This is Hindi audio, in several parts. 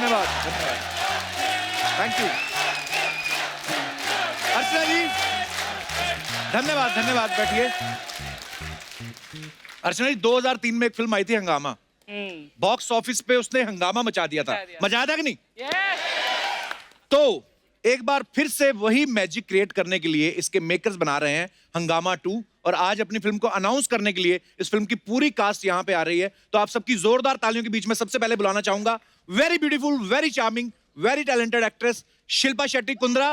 धन्यवाद थैंक यू। अर्चना जी धन्यवाद धन्यवाद, बैठिए। अर्चना जी 2003 में एक फिल्म आई थी हंगामा, बॉक्स ऑफिस पे उसने हंगामा मचा दिया था, मजा आया था कि नहीं? तो एक बार फिर से वही मैजिक क्रिएट करने के लिए इसके मेकर्स बना रहे हैं हंगामा 2, और आज अपनी फिल्म को अनाउंस करने के लिए इस फिल्म की पूरी कास्ट यहाँ पे आ रही है। तो आप सबकी जोरदार तालियों के बीच में सबसे पहले बुलाना चाहूंगा very beautiful, very charming, very talented actress Shilpa Shetty Kundra,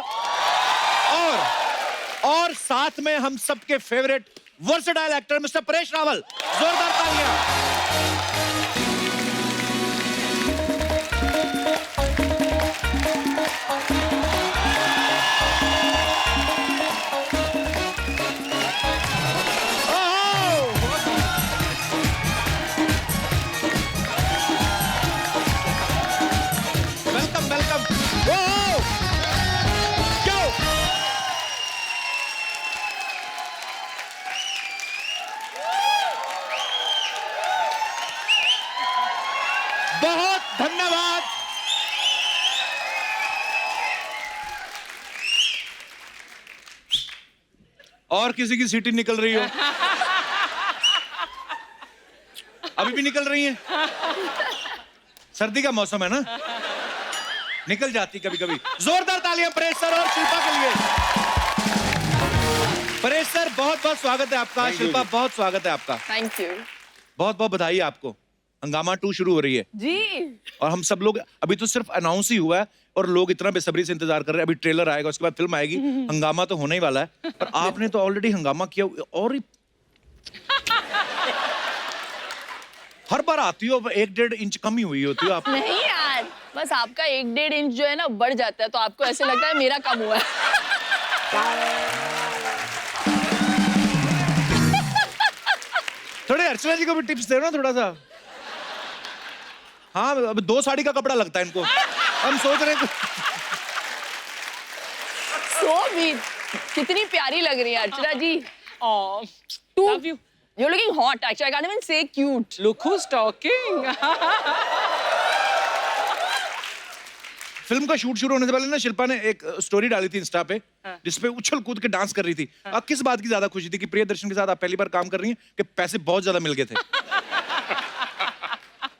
और साथ में हम सबके favourite versatile actor mister Paresh Rawal. जोरदार तालियां। Welcome welcome. बहुत धन्यवाद। और किसी की सीटी निकल रही हो? अभी भी निकल रही है? सर्दी का मौसम है ना, निकल जाती कभी कभी। जोरदार तालियां परेश सर और शिल्पा के लिए। परेश सर बहुत बहुत स्वागत है आपका, शिल्पा बहुत स्वागत है आपका। Thank you. बहुत बहुत बधाई आपको। हंगामा 2 शुरू हो रही है जी, और हम सब लोग, अभी तो सिर्फ अनाउंस ही हुआ है और लोग इतना बेसब्री से इंतजार कर रहे हैं। अभी ट्रेलर आएगा, उसके बाद फिल्म आएगी। हंगामा तो होने ही वाला है, पर आपने तो ऑलरेडी हंगामा किया और हर बार आती हो 1-1.5 इंच कम ही हुई होती हो आप। नहीं यार, बस आपका 1-1.5 इंच जो है ना बढ़ जाता है, तो आपको ऐसे लगता है मेरा कम हुआ है। थोड़े अर्चना जी को भी टिप्स दे ना थोड़ा सा। हाँ, अब 2 साड़ी का कपड़ा लगता है इनको, हम सोच रहे हैं। So sweet, कितनी प्यारी लग रही है अर्चना जी। Love you. You're looking hot. Actually, I can't even say cute. Look who's talking. Film का शूट शुरू होने से पहले ना शिल्पा ने एक स्टोरी डाली थी इंस्टा पे, जिसपे उछल कूद के डांस कर रही थी। किस बात की ज्यादा खुशी थी कि प्रियदर्शन के साथ आप पहली बार काम कर रही हैं कि पैसे बहुत ज्यादा मिल गए थे?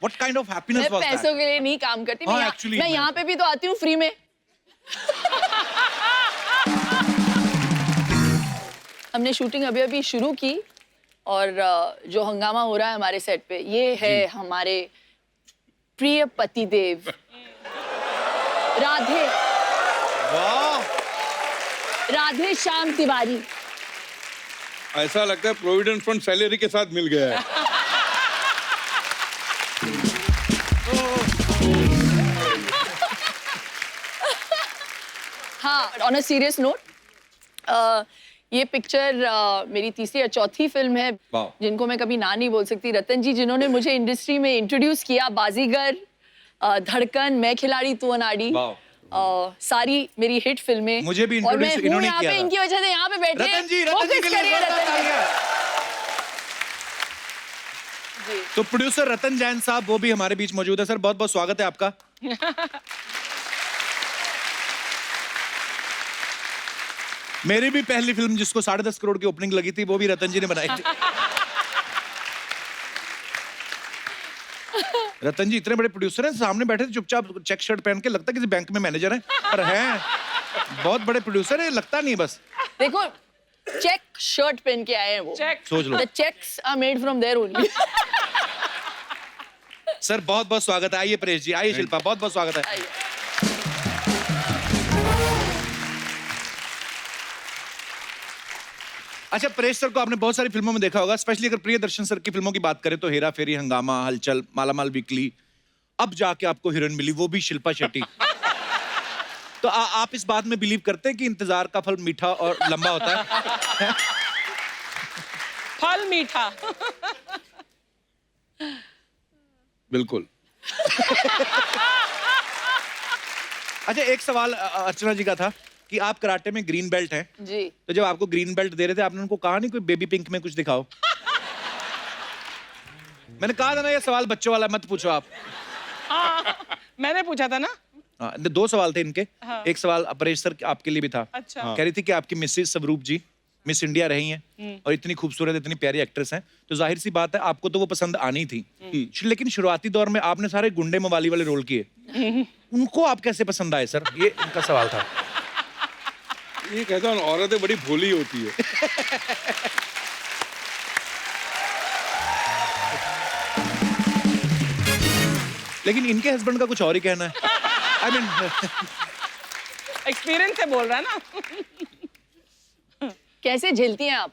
What kind of happiness मैं was that? पैसों के लिए नहीं काम करती, हाँ, मैं actually, मैं यहाँ पे भी तो आती हूँ फ्री में। हमने शूटिंग अभी अभी शुरू की और जो हंगामा हो रहा है हमारे सेट पे, ये है हमारे प्रिय पतिदेव राधे वाह, राधे श्याम तिवारी। ऐसा लगता है प्रोविडेंट फंड सैलरी के साथ मिल गया है। हाँ, ऑन अ सीरियस नोट, ये पिक्चर मेरी तीसरी या चौथी फिल्म है जिनको मैं कभी ना नहीं बोल सकती। रतन जी जिन्होंने मुझे इंडस्ट्री में इंट्रोड्यूस किया, बाजीगर, धड़कन, मैं खिलाड़ी तू अनाड़ी, सारी मेरी हिट फिल्में। मुझे भी और मैं इंट्रोड्यूस हूँ इन्होंने यहाँ किया पे था। इनकी वजह से यहाँ पे बैठे। रतन जी के लिए जोरदार तालियां। तो प्रोड्यूसर रतन जैन साहब वो भी हमारे बीच मौजूद है। सर बहुत बहुत स्वागत है आपका। मेरी भी पहली फिल्म जिसको 10.5 करोड़ की ओपनिंग लगी थी वो भी रतन जी ने बनाई थी। रतन जी इतने बड़े प्रोड्यूसर हैं, सामने बैठे थे चुपचाप चेक शर्ट पहन के, लगता किसी बैंक में मैनेजर हैं, पर हैं बहुत बड़े प्रोड्यूसर है, लगता नहीं है बस। देखो चेक शर्ट पहन के आए हैं वो। सोच लो। The checks are made from there only. Sir बहुत बहुत स्वागत है। आइए परेश जी, आइए शिल्पा, बहुत बहुत स्वागत है। आइए। अच्छा, परेश सर को आपने बहुत सारी फिल्मों में देखा होगा, स्पेशली अगर प्रियदर्शन सर की फिल्मों की बात करें तो हेरा फेरी, हंगामा, हलचल, मालामाल वीकली, अब जाके आपको हीरोइन मिली, वो भी शिल्पा शेट्टी। तो आप इस बात में बिलीव करते हैं कि इंतजार का फल मीठा और लंबा होता है? फल मीठा। बिल्कुल। अच्छा, एक सवाल अर्चना जी का था कि आप कराटे में ग्रीन बेल्ट हैं जी। तो जब आपको ग्रीन बेल्ट दे रहे थे आपने उनको कहा नहीं कोई बेबी पिंक में कुछ दिखाओ? मैंने कहा था ना ये सवाल बच्चों वाला मत पूछो आप। मैंने पूछा था ना। हाँ, 2 सवाल थे इनके। हाँ। एक सवाल अपरेश सर आपके लिए भी था। अच्छा। कह रही थी कि आपकी मिसेस स्वरूप जी मिस इंडिया रही हैं और इतनी खूबसूरत इतनी प्यारी एक्ट्रेस हैं, तो जाहिर सी बात है आपको तो वो पसंद आनी थी। लेकिन शुरुआती दौर में आपने सारे गुंडे मवाली वाले रोल किए, उनको आप कैसे पसंद आए सर? ये इनका सवाल था। ये कहता हूँ औरतें बड़ी भोली होती है। लेकिन इनके हस्बैंड का कुछ और ही कहना है। आई मीन एक्सपीरियंस से बोल रहा है ना। कैसे झेलती हैं आप?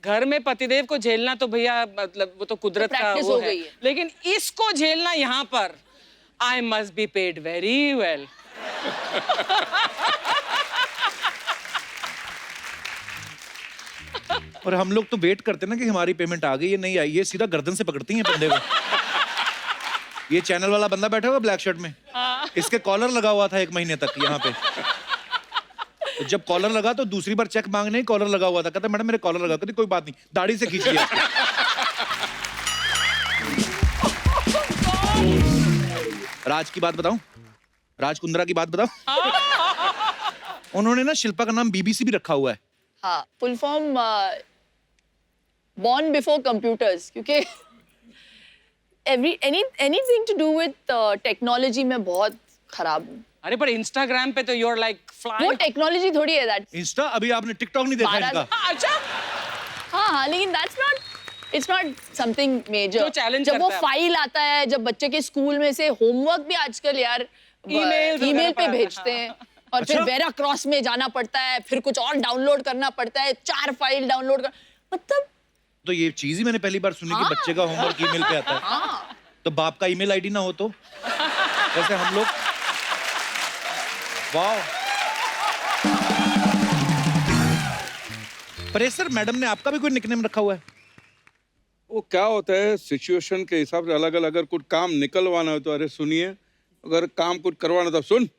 घर में पतिदेव को झेलना तो भैया मतलब वो तो कुदरत तो का practice वो हो है। गई है। लेकिन इसको झेलना यहाँ पर I must be paid very well. और हम लोग तो वेट करते ना कि हमारी पेमेंट आ गई है नहीं आई, ये सीधा गर्दन से पकड़ती हैं बंदे को। ये चैनल वाला बंदा बैठा हुआ ब्लैक शर्ट में, इसके कॉलर लगा हुआ था 1 महीने तक यहाँ पे। तो जब कॉलर लगा तो दूसरी बार चेक मांगने ही कॉलर लगा हुआ था। कहता मैडम मेरे कॉलर लगा। कहती कोई बात नहीं, दाढ़ी से खींच लिया। राज की बात बताऊं, राज कुंद्रा की बात बताऊं। उन्होंने ना शिल्पा का नाम बीबीसी भी रखा हुआ है। हाँ, full form born before computers, क्योंकि anything to do with technology में बहुत खराब हूँ। अरे पर इंस्टाग्राम पे तो यूर लाइक वो फ्लाइंग। टेक्नोलॉजी थोड़ी है दैट। इंस्टा अभी आपने टिकटॉक नहीं देखा 12 इनका? अच्छा। हाँ, लेकिन that's not, it's not something major. जो challenge जब वो करता है। फाइल आता है, जब बच्चे के स्कूल में से होमवर्क भी आजकल यार ईमेल पे भेजते हैं, और फिर अच्छा? वेरा क्रॉस में जाना पड़ता है, फिर कुछ और डाउनलोड करना पड़ता है, 4 फाइल डाउनलोड कर, मतलब तो ये चीज ही मैंने पहली बार सुनी कि बच्चे का होमवर्क ईमेल पे आता है। हाँ। तो बाप का ईमेल आईडी ना हो तो जैसे हम लोग। वाह। परेश सर, मैडम ने आपका भी कोई निकनेम रखा हुआ है? वो क्या होता है सिचुएशन के हिसाब से अलग अलग। अगर कुछ काम निकलवाना हो तो अरे सुनिए, अगर काम कुछ करवाना तो सुन।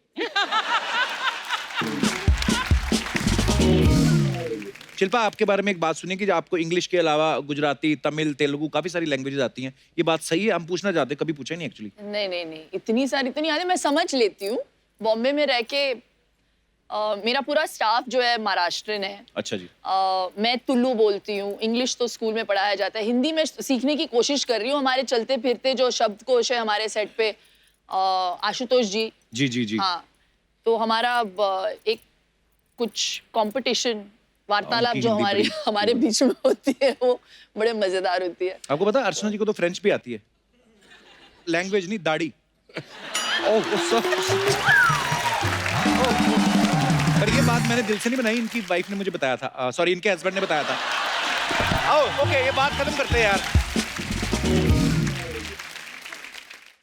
शिल्पा, आपके बारे में एक बात सुनी कि आपको इंग्लिश के अलावा गुजराती, तमिल, तेलुगु काफी सारी लैंग्वेजेस आती हैं। ये बात सही है? हम पूछना चाहते, कभी पूछा ही नहीं एक्चुअली। नहीं, इतनी सारी तो नहीं आती, मैं समझ लेती हूँ। बॉम्बे में रह के मेरा पूरा स्टाफ जो है महाराष्ट्रन है। अच्छा जी। मैं तुल्लू बोलती हूँ, इंग्लिश तो स्कूल में पढ़ाया जाता है, हिंदी में सीखने की कोशिश कर रही हूँ। हमारे चलते फिरते जो शब्दकोश है हमारे सेट पे, आशुतोष जी। जी। हाँ, तो हमारा एक कुछ कंपटीशन वार्तालाप उनकी जो हिंदी हमारे बीच में होती है, वो बड़े मजेदार होती है। आपको पता है अर्चना जी को तो फ्रेंच भी आती है, लैंग्वेज नहीं, दाढ़ी। पर ये बात मैंने दिल से नहीं बनाई, इनकी वाइफ ने मुझे बताया था, सॉरी इनके हस्बैंड ने बताया था। ओके, ये बात खत्म करते हैं यार।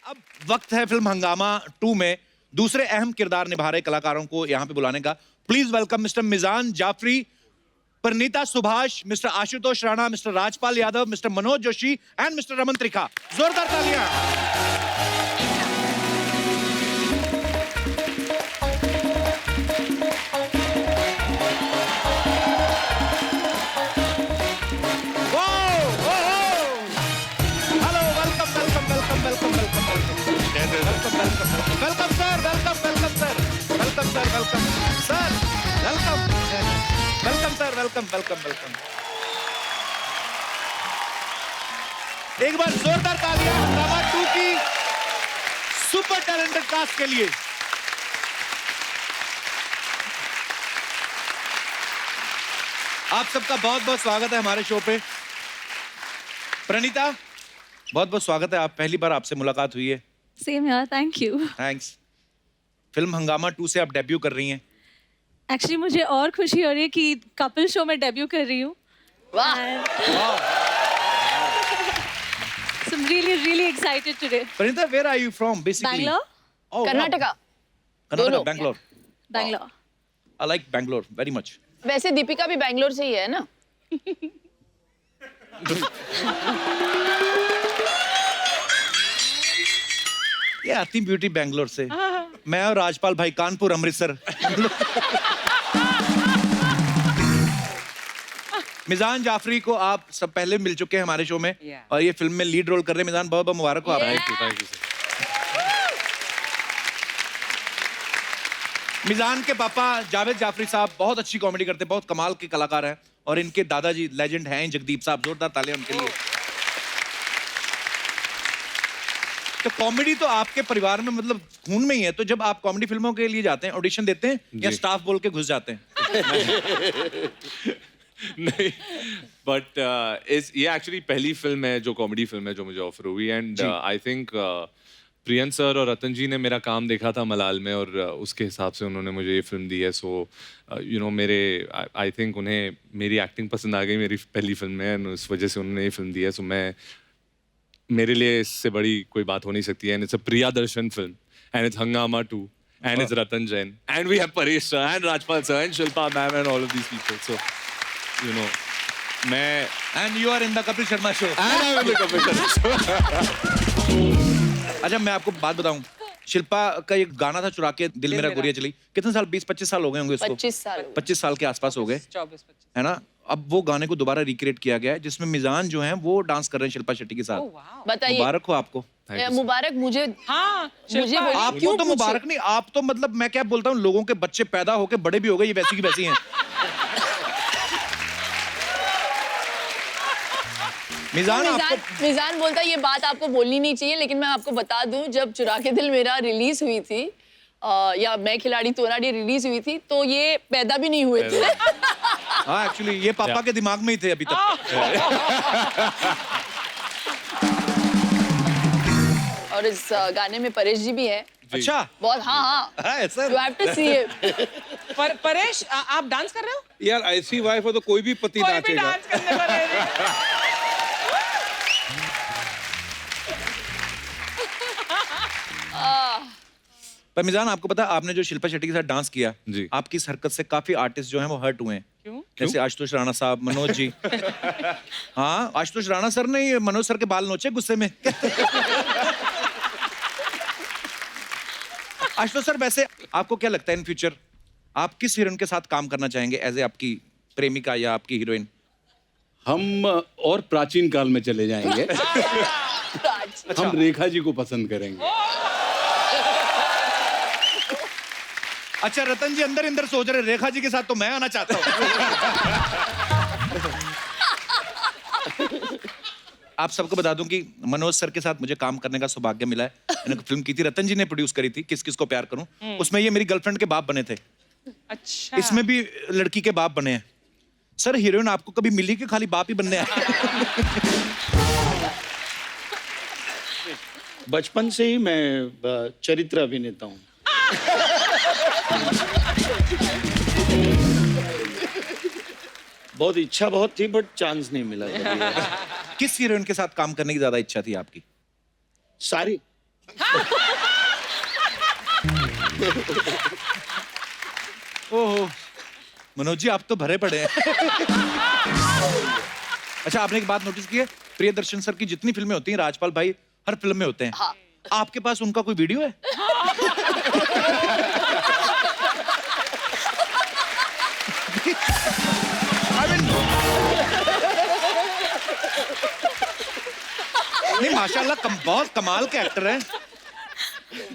अब वक्त है फिल्म हंगामा 2 में दूसरे अहम किरदार निभा रहे कलाकारों को यहाँ पे बुलाने का। Please welcome mister Mizaan Jaffrey, Parineeta Subhash, mister Ashutosh Rana, mister Rajpal Yadav, mister Manoj Joshi and mister Raman Trikha. जोरदार तालियां। वेलकम। एक बार जोरदार तालियां हंगामा 2 की सुपर टैलेंटेड कास्ट के लिए। आप सबका बहुत बहुत स्वागत है हमारे शो पे। प्रणीता, बहुत बहुत स्वागत है। आप पहली बार आपसे मुलाकात हुई है। सेम यार, थैंक यू। थैंक्स। फिल्म हंगामा 2 से आप डेब्यू कर रही हैं। एक्चुअली मुझे और खुशी हो रही है कि कपल शो में डेब्यू कर रही हूँ। वाह। So I'm really excited today. Pranita, where are you from basically? Bangalore? Oh, Karnataka. wow. Karnataka, दोनों। Bangalore. Bangalore. I like Bangalore very much. वैसे दीपिका भी बैंगलोर से ही है ना? ये आती ब्यूटी बैंगलोर से। मैं और राजपाल भाई कानपुर, अमृतसर। मिजान जाफरी को आप सब पहले मिल चुके हैं हमारे शो में, और ये फिल्म में लीड रोल कर रहे हैं। मिजान, बहुत बहुत मुबारक हो। आप थैंक यू सर। मिजान के पापा जावेद जाफरी साहब बहुत अच्छी कॉमेडी करते हैं, बहुत कमाल के कलाकार हैं, और इनके दादाजी लेजेंड हैं जगदीप साहब, जोरदार तालियां उनके लिए। तो कॉमेडी तो आपके परिवार में मतलब खून में ही है, तो जब आप कॉमेडी फिल्मों के लिए जाते हैं, ऑडिशन देते हैं या स्टाफ बोल के घुस जाते हैं? नहीं, बट ये एक्चुअली पहली फिल्म है जो कॉमेडी फिल्म है जो मुझे ऑफर हुई, and I think prion sir और रतन जी ने मेरा काम देखा था मलाल में, और उसके हिसाब से उन्होंने मुझे ये फिल्म दी है। सो यू नो मेरे आई थिंक उन्हें मेरी एक्टिंग पसंद आ गई मेरी पहली फिल्म में, एंड उस वजह से उन्होंने ये फिल्म दी है। सो मेरे लिए इससे बड़ी कोई बात हो नहीं सकती है, and it's a Priyadarshan film, and it's Hungama 2, and it's Ratan Jain, and we have Paresh sir and Rajpal sir and Shilpa ma'am and all of these people. So you know मैं and you are in the Kapil Sharma show. अच्छा मैं आपको बात बताऊं, शिल्पा का एक गाना था चुरा के दिल मेरा गोरिया चली, कितने साल, 20-25 साल हो गए होंगे उसको? 25 साल के आसपास हो गए, 24-25 है ना? अब वो गाने को दोबारा रिक्रिएट किया गया है, जिसमें मिजान जो है वो डांस कर रहे हैं शिल्पा शेट्टी के साथ। बताइए, मुबारक हो आपको। मुबारक मुझे। हाँ, मुझे शिल्पा, बोलिए, आपको क्यों तो मुबारक नहीं, आप तो मतलब मैं क्या बोलता हूँ, लोगों के बच्चे पैदा होके बड़े भी हो गए, ये वैसी की वैसी हैं। मिजान बोलता है ये बात आपको बोलनी नहीं चाहिए, लेकिन मैं आपको बता दूं, जब चुरा के दिल मेरा रिलीज हुई थी या मैं खिलाड़ी तू अनाड़ी रिलीज हुई थी, तो ये पैदा भी नहीं हुए थे। हाँ एक्चुअली ये पापा के दिमाग में ही थे अभी तक। और इस गाने में परेश जी भी है। अच्छा बहुत। हाँ ऐसा you have to see it. Paresh आप डांस कर रहे हो? यार ऐसी वाइफ हो तो कोई भी पति कोई भी नाचेगा। डांस करने को रेडी। पर मिजान आपको पता है, आपने जो शिल्पा शेट्टी के साथ डांस किया, जी। आपकी इस हरकत से काफी आर्टिस्ट जो हैं वो हर्ट हुए हैं। क्यों? जैसे आशुतोष राणा साहब, मनोज जी। हाँ आशुतोष राणा सर ने मनोज सर के बाल नोचे गुस्से में। आशुतोष सर, वैसे आपको क्या लगता है इन फ्यूचर आप किस हीरोइन के साथ काम करना चाहेंगे एज ए आपकी प्रेमिका या आपकी हीरोइन? हम और प्राचीन काल में चले जाएंगे। हम रेखा जी को पसंद करेंगे। अच्छा रतन जी अंदर अंदर सोच रहे रेखा जी के साथ तो मैं आना चाहता हूँ। आप सबको बता दूं कि मनोज सर के साथ मुझे काम करने का सौभाग्य मिला है। मैंने फिल्म की थी, रतन जी ने प्रोड्यूस करी थी, किस किस को प्यार करूं। उसमें ये मेरी गर्लफ्रेंड के बाप बने थे। अच्छा। इसमें भी लड़की के बाप बने हैं। सर हीरोइन आपको कभी मिली कि खाली बाप ही बनने आए? बचपन से ही मैं चरित्र अभिनेता हूँ। बहुत इच्छा बहुत थी, बट चांस नहीं मिला कभी। किस हीरोइन के साथ काम करने की ज्यादा इच्छा थी आपकी? सारी। ओहो मनोज जी आप तो भरे पड़े हैं। अच्छा आपने एक बात नोटिस की है, प्रियदर्शन सर की जितनी फिल्में होती हैं राजपाल भाई हर फिल्म में होते हैं। हाँ। आपके पास उनका कोई वीडियो है? नहीं माशाल्लाह बहुत कमाल के एक्टर हैं।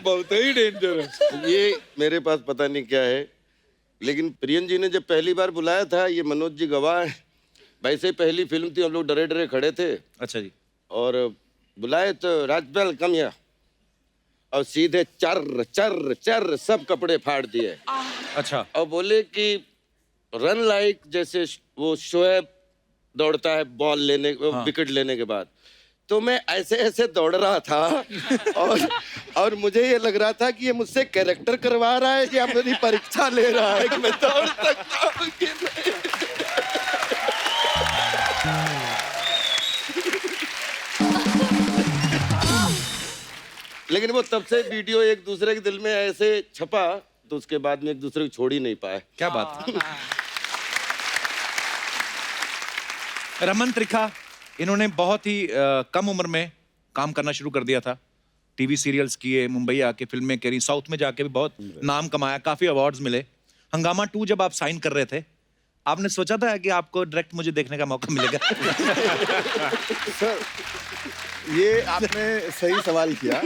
बहुत ही डेंजरस। ये मेरे पास पता नहीं क्या है, लेकिन प्रियन जी ने जब पहली बार बुलाया था, ये मनोज जी गवाह हैं, वैसे ही पहली फिल्म थी, हम लोग डरे डरे खड़े थे। अच्छा जी। और बुलाए तो राजपाल कम या, और सीधे चर चर चर सब कपड़े फाड़ दिए। अच्छा। और बोले कि रन लाइक जैसे वो शोएब दौड़ता है बॉल लेने विकेट लेने के बाद, तो मैं ऐसे ऐसे दौड़ रहा था और मुझे ये लग रहा था कि ये मुझसे कैरेक्टर करवा रहा है या मेरी परीक्षा ले रहा है कि मैं दौड़ सकता हूं कि नहीं। लेकिन वो तब से वीडियो एक दूसरे के दिल में ऐसे छपा, तो उसके बाद में एक दूसरे को छोड़ ही नहीं पाए। क्या बात है। रमन त्रिखा, इन्होंने बहुत ही कम उम्र में काम करना शुरू कर दिया था। टीवी सीरियल्स किए, मुंबई आके फिल्में करी, साउथ में जाके भी बहुत नाम कमाया, काफी अवार्ड्स मिले। हंगामा 2 जब आप साइन कर रहे थे, आपने सोचा था कि आपको डायरेक्ट मुझे देखने का मौका मिलेगा? सर ये आपने सही सवाल किया,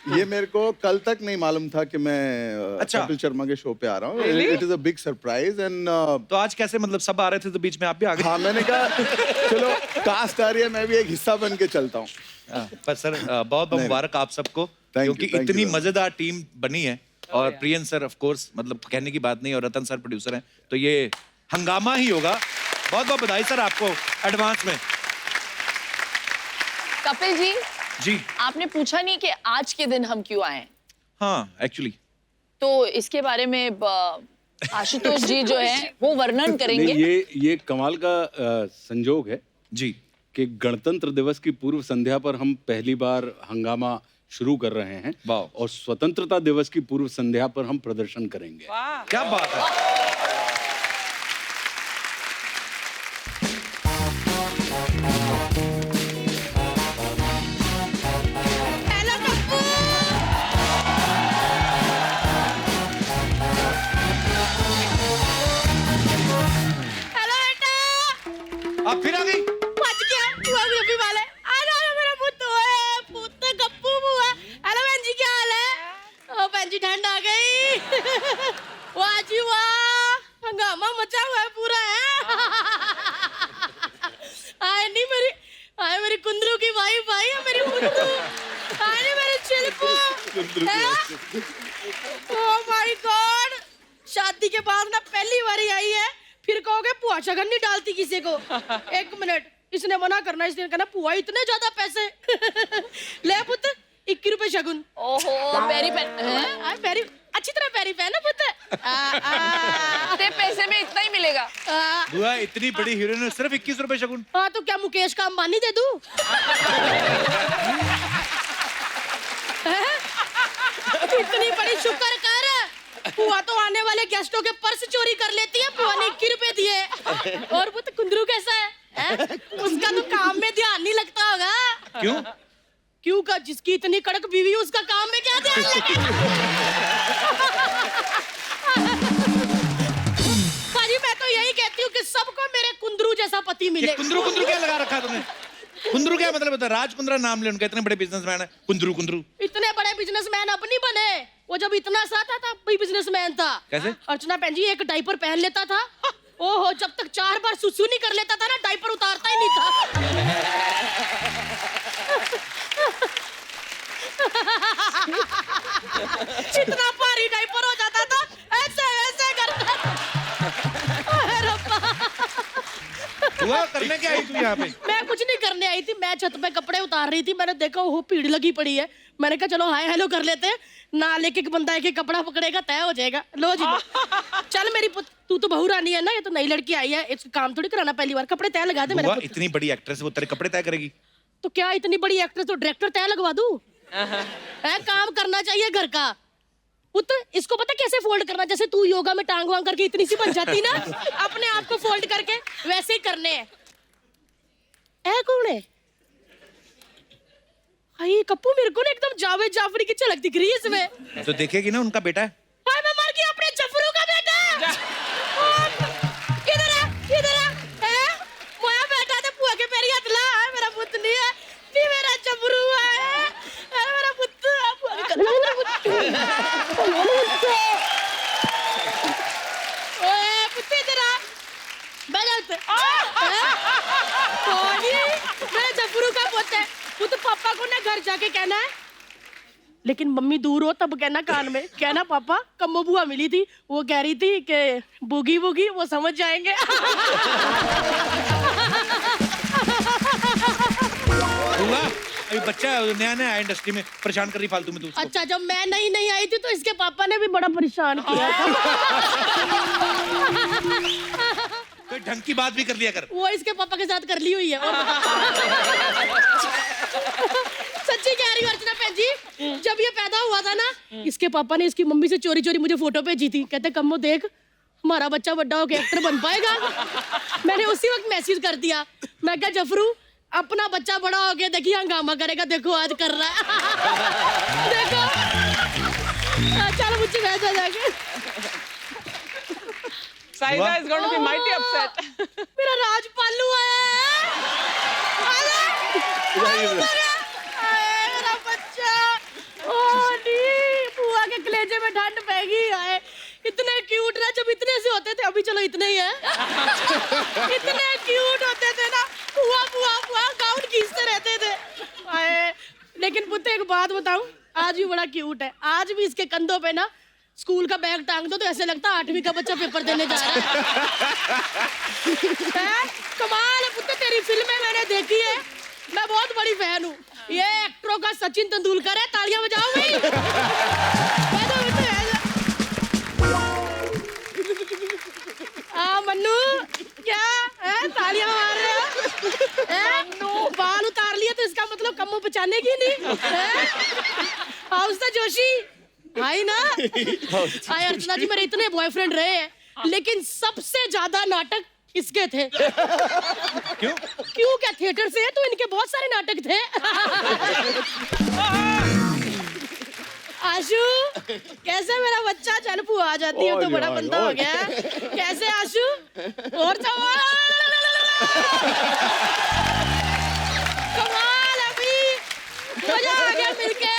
ये मेरे को कल तक नहीं मालूम था कि मैं अच्छा। कपिल शर्मा के शो पे आ रहा हूँ. It is a big surprise and तो आज कैसे, मतलब सब आ रहे थे तो बीच में आप भी आ गए? हाँ, मैंने कहा चलो कास्ट आ रही है, मैं भी एक हिस्सा बन के चलता हूँ. पर सर बहुत बहुत मुबारक आप सबको, क्योंकि thank you इतनी very much. मजेदार टीम बनी है. और प्रियन सर ऑफ कोर्स, मतलब कहने की बात नहीं, और रतन सर प्रोड्यूसर हैं, तो ये हंगामा ही होगा. बहुत बहुत बधाई सर आपको एडवांस में. कपिल जी, जी आपने पूछा नहीं कि आज के दिन हम क्यों आए हैं, हाँ एक्चुअली तो इसके बारे में आशुतोष जी जो है वो वर्णन करेंगे. नहीं, ये कमाल का संजोग है जी कि गणतंत्र दिवस की पूर्व संध्या पर हम पहली बार हंगामा शुरू कर रहे हैं. वाह। और स्वतंत्रता दिवस की पूर्व संध्या पर हम प्रदर्शन करेंगे. क्या बात है. आप फिर आ गई. बच गया हुआ गोभी वाले. अरे मेरा पुੱਤ ओए पुੱਤ गप्पू बुआ. हेलो बहन जी, क्या हाल है? ओ बहन जी, ठंड आ गई. वाह जी वाह, हंगामा मचा हुआ है पूरा है. आए नहीं मेरी कुंदरू की वाइफ आई है, मेरी कुंदरू. आए नहीं मेरी चिलपू. ओह माय गॉड, शादी के बाद ना पहली बारी आई है. फिर कहोगे पुआ शगन नहीं डालती किसी को. एक मिनट, इसने मना करना, इसने कहना पुआ इतने ज्यादा पैसे. ले पुत्र 21 रुपए शगुन. ओहो, पैरी पैन पैरी अच्छी तरह पैरी पहन ना पुत्र. ते पैसे में इतना ही मिलेगा. बुआ इतनी बड़ी हीरोइन है, सिर्फ 21 रुपए शगुन. हाँ तो क्या मुकेश का अंबानी दे दूं? इतनी बड़ी शुक्र कर. पुआ तो आने वाले गेस्टों के पर्स चोरी कर लेती है. पुआ ने 21 रुपए दिए. और पुत्र कुंदरू कैसा है? उसका तो काम में ध्यान नहीं लगता होगा. क्यों? क्यों का जिसकी इतनी कड़क बीवी, उसका काम में क्या ध्यान लगेगा? भाजी मैं तो यही कहती हूँ कि सबको मेरे कुंदरू जैसा पति मिले. कुंदरू कुंदरू क्या लगा रखा तुमने? कुंदरू क्या मतलब होता है? राज कुंद्रा नाम ले उनका, इतने बड़े बिजनेसमैन है. कुंदरू कुंदरू इतने बड़े बिजनेसमैन अब नहीं बने. वो जब इतना सा था तब भी बिजनेसमैन था. कैसे? अर्चना बहन जी एक डायपर पहन लेता था. ओहो, जब तक 4 बार सुसु नहीं कर लेता था ना, डायपर उतारता ही नहीं था. इतना भारी डायपर हो जाता था, ऐसे ऐसे करता था. अरे रब्बा. हुआ करने क्या आई तू यहाँ पे? मैं कुछ नहीं करने आई थी, मैं छत पे कपड़े उतार रही थी. मैंने देखा वो भीड़ लगी पड़ी है. मैंने कहा चलो हाय हेलो कर लेते हैं. ना लेके एक बंदा एक कपड़ा पकड़ेगा तय हो जाएगा. लो जी लो. चल मेरी तू तो बहू रानी है ना, ये तो नई लड़की आई है, इसका काम थोड़ी कराना पहली बार. कपड़े तय लगा दे मेरे पुत्र. इतनी बड़ी एक्ट्रेस, वो तेरे कपड़े तय करेगी? तो क्या इतनी बड़ी एक्ट्रेस तो डायरेक्टर तय लगवा दूं? है, काम करना चाहिए घर का. पुत्र इसको पता कैसे फोल्ड करना? जैसे तू योगा में टांग वांग करके इतनी सी बन जाती ना, अपने आप को फोल्ड करके वैसे ही करने हैं. ऐ कौन है? हाय कप्पू, मेरे को ना एकदम जावेद जाफरी की झलक दिख रही है इसमें. तो देखेगी ना, उनका बेटा है. हाय मैं मर गई, अपने जफरू का बेटा. इधर आ, इधर आ. मोया बेटा तो पुआ के पैरी हाथ ला. मेरा पुत नहीं है, नहीं मेरा जफरू है. मेरा पुत पुआ के मेरा पुत. ओए पुत इधर आ. बैठ मेरा जफरू का पुत है. पुत पापा को ना घर जाके कहना है, लेकिन मम्मी दूर हो तब कहना कान में. कहना पापा कम्मो बुआ मिली थी, वो कह रही थी कि बुगी बुगी, वो समझ जाएंगे. अभी बच्चा है, नया नया है इंडस्ट्री में, परेशान कर रही फालतू में तू. अच्छा, जब मैं नहीं आई थी तो इसके पापा ने भी बड़ा परेशान किया था. कोई ढंग की बात भी कर लिया कर. वो इसके पापा के साथ कर ली हुई है. सच्ची कह रही हूँ अर्चना बहन जी, जब ये पैदा हुआ था ना, इसके पापा ने इसकी मम्मी से चोरी चोरी मुझे फोटो भेजी थी. कहते कम्मो देख, हमारा बच्चा बड़ा होकर एक्टर बन पाएगा. मैंने उसी वक्त मैसेज कर दिया. मैं क्या जफरू, अपना बच्चा बड़ा हो गया, देखिए हंगामा करेगा. देखो आज कर रहा है. देखो चलो मुझे वैसा जाके. Saida is going to be mighty upset. मेरा राज पालू है. मेरा बच्चा. जाएगी। आए इतने क्यूट ना, जब इतने से होते थे, अभी चलो इतने ही है। इतने क्यूट होते थे ना, बुआ बुआ बुआ गाउन खींचते रहते थे। आए लेकिन पुत्र एक बात बताऊं, आज भी बड़ा क्यूट है। आज भी इसके कंधों पे ना स्कूल का बैग टांग दो तो ऐसे लगता है 8वीं का बच्चा पेपर देने जा रहा है। कमाल है पुत्र, तेरी फिल्में मैंने देखी है, मैं बहुत बड़ी फैन हूँ। ये एक्टरों का सचिन तेंदुलकर है, तालियां बजाओ भाई। मन्नू क्या है, तालियां मार रहे हो? बाल उतार लिया तो इसका मतलब कम्मो बचाने की नहीं है? हाउस जोशी भाई ना। हाय अर्चना जी, मेरे इतने बॉयफ्रेंड रहे हैं, लेकिन सबसे ज्यादा नाटक इसके थे। क्यों? क्यों क्या थिएटर से है तो इनके बहुत सारे नाटक थे। आशु कैसे मेरा बच्चा, चल बुआ आ जाती है तो बड़ा बंदा हो गया। कैसे आशु? और कमाल अभी, मजा आ गया मिलके।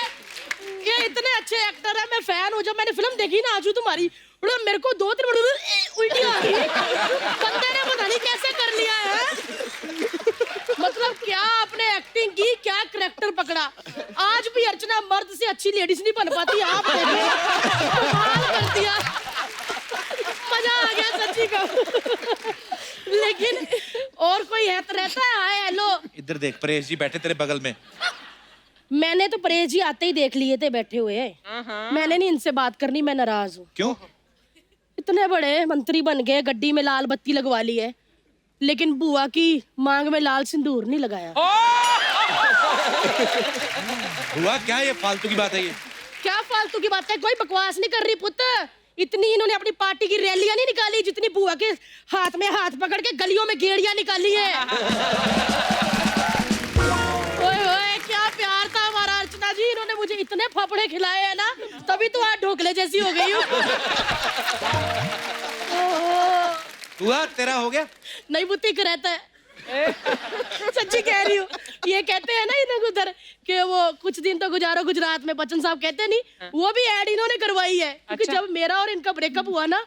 ये इतने अच्छे एक्टर है, मैं फैन हूँ। जब मैंने फिल्म देखी ना आजू तुम्हारी, मेरे को 2-3 उल्टी आ गई। बंदे ने पता नहीं कैसे कर लिया है। मतलब क्या आपने एक्टिंग की, क्या करैक्टर पकड़ा। आज भी अर्चना मर्द से अच्छी लेडीज नहीं बन पाती, आप कमाल कर दिया। मजा आ गया सच्ची का। लेकिन और कोई है तो रहता है। हाय हेलो, इधर देख, परेश जी बैठे तेरे बगल में। मैंने तो परेश जी आते ही देख लिए थे बैठे हुए। मैंने नहीं इनसे बात करनी, मैं नाराज हूँ। क्यों? इतने बड़े मंत्री बन गए, गड्डी में लाल बत्ती लगवा ली है, लेकिन बुआ की मांग में लाल सिंदूर नहीं लगाया। हुआ क्या, ये फालतू की बात है? ये क्या फालतू की बात है? कोई बकवास नहीं कर रही पुत्र। इतनी इन्होंने अपनी पार्टी की रैलियां नहीं निकाली जितनी बुआ के हाथ में हाथ पकड़ के गलियों में गेड़ियां निकाली है। ओए ओए क्या प्यार था हमारा अर्चना जी। इन्होंने मुझे इतने फाफड़े खिलाए हैं ना, तभी तो आज ढोकले जैसी हो गई हूँ। हुआ तेरा हो गया? नहीं बुद्धि का रहता है। सच्ची कह रही हूँ। ये कहते हैं ना इधर उधर कि वो कुछ दिन तो गुजारो गुजरात में, बच्चन साहब कहते नहीं, वो भी ऐड इन्होंने करवाई है। क्योंकि जब मेरा और इनका ब्रेकअप हुआ ना,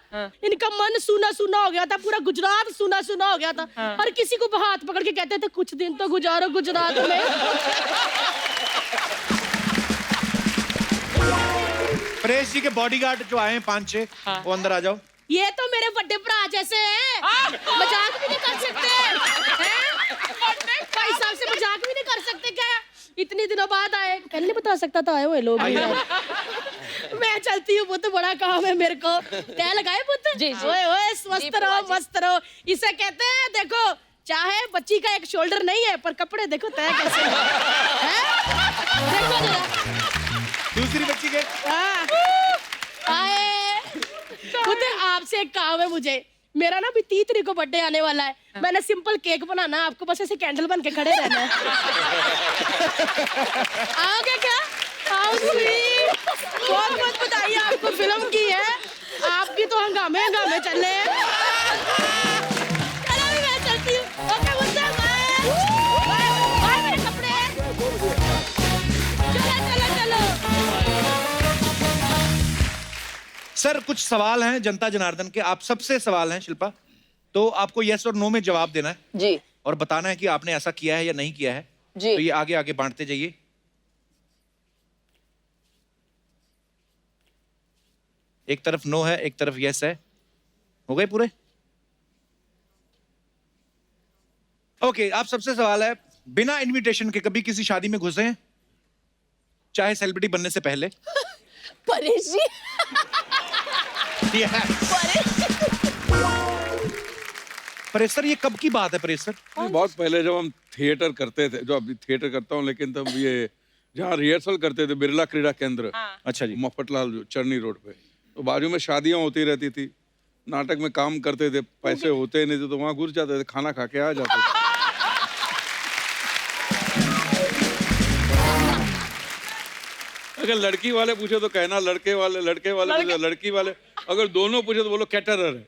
इनका मन सूना सूना हो गया था, पूरा गुजरात सूना सूना हो गया था। हर किसी को हाथ पकड़ के कहते थे कुछ दिन तो गुजारो गुजरात में। परेश जी के बॉडीगार्ड जो आए हैं 5-6, वो अंदर आ जाओ। ये तो मेरे बड़े भरा जैसे हैं, मजाक भी नहीं कर सकते हैं? भाई साहब से मजाक भी नहीं कर सकते क्या? इतनी दिनों बाद आए, पहले नहीं बता सकता था आए हुए लोग। मैं चलती हूँ पुत्र, बड़ा काम है मेरे को। तय लगाए पुत्र जी। ओए ओए स्वस्थ रहो, मस्त रहो। इसे कहते हैं, देखो चाहे बच्ची का एक शोल्डर नहीं है, पर कपड़े देखो तय कैसे हैं। देखो जरा दूसरी बच्ची के। आए पुत्र, आपसे एक काम है मुझे। मेरा ना भी 30 तारीख को बर्थडे आने वाला है। मैंने सिंपल केक बनाना है, आपको बस ऐसे कैंडल बन के खड़े रहना है। आओगे क्या? आओगी। बहुत बहुत बधाई आपको फिल्म की है, आपकी तो हंगामे हंगामे चल रहे हैं। चलो मैं चलती हूँ। ओके मुझसे बाय मेरे कपड़े। चलो चलो चलो। सर कुछ सवाल हैं जनता जनार्दन के, आप सबसे सवाल हैं शिल्पा, तो आपको यस और नो में जवाब देना है जी, और बताना है कि आपने ऐसा किया है या नहीं किया है जी। तो ये आगे आगे बांटते जाइए। एक तरफ नो है, एक तरफ यस है। हो गए पूरे? ओके, आप सबसे सवाल है, बिना इनविटेशन के कभी किसी शादी में घुसे हैं, चाहे सेलिब्रिटी बनने से पहले? परेश जी। परेश सर, ये कब की बात है परेश सर? बहुत पहले जब हम थिएटर करते थे, जो अभी थिएटर करता हूँ, लेकिन तब ये जहाँ रिहर्सल करते थे बिरला क्रीड़ा केंद्र, अच्छा जी, मफतलाल जो चरनी रोड पे, तो बाजू में शादियां होती रहती थी, नाटक में काम करते थे, पैसे होते नहीं थे तो वहाँ घुस जाते थे, खाना खा के आ जाते थे। अगर लड़की वाले पूछे तो कहना लड़के वाले पूछे लड़की वाले, अगर दोनों पूछे तो बोलो कैटरर है।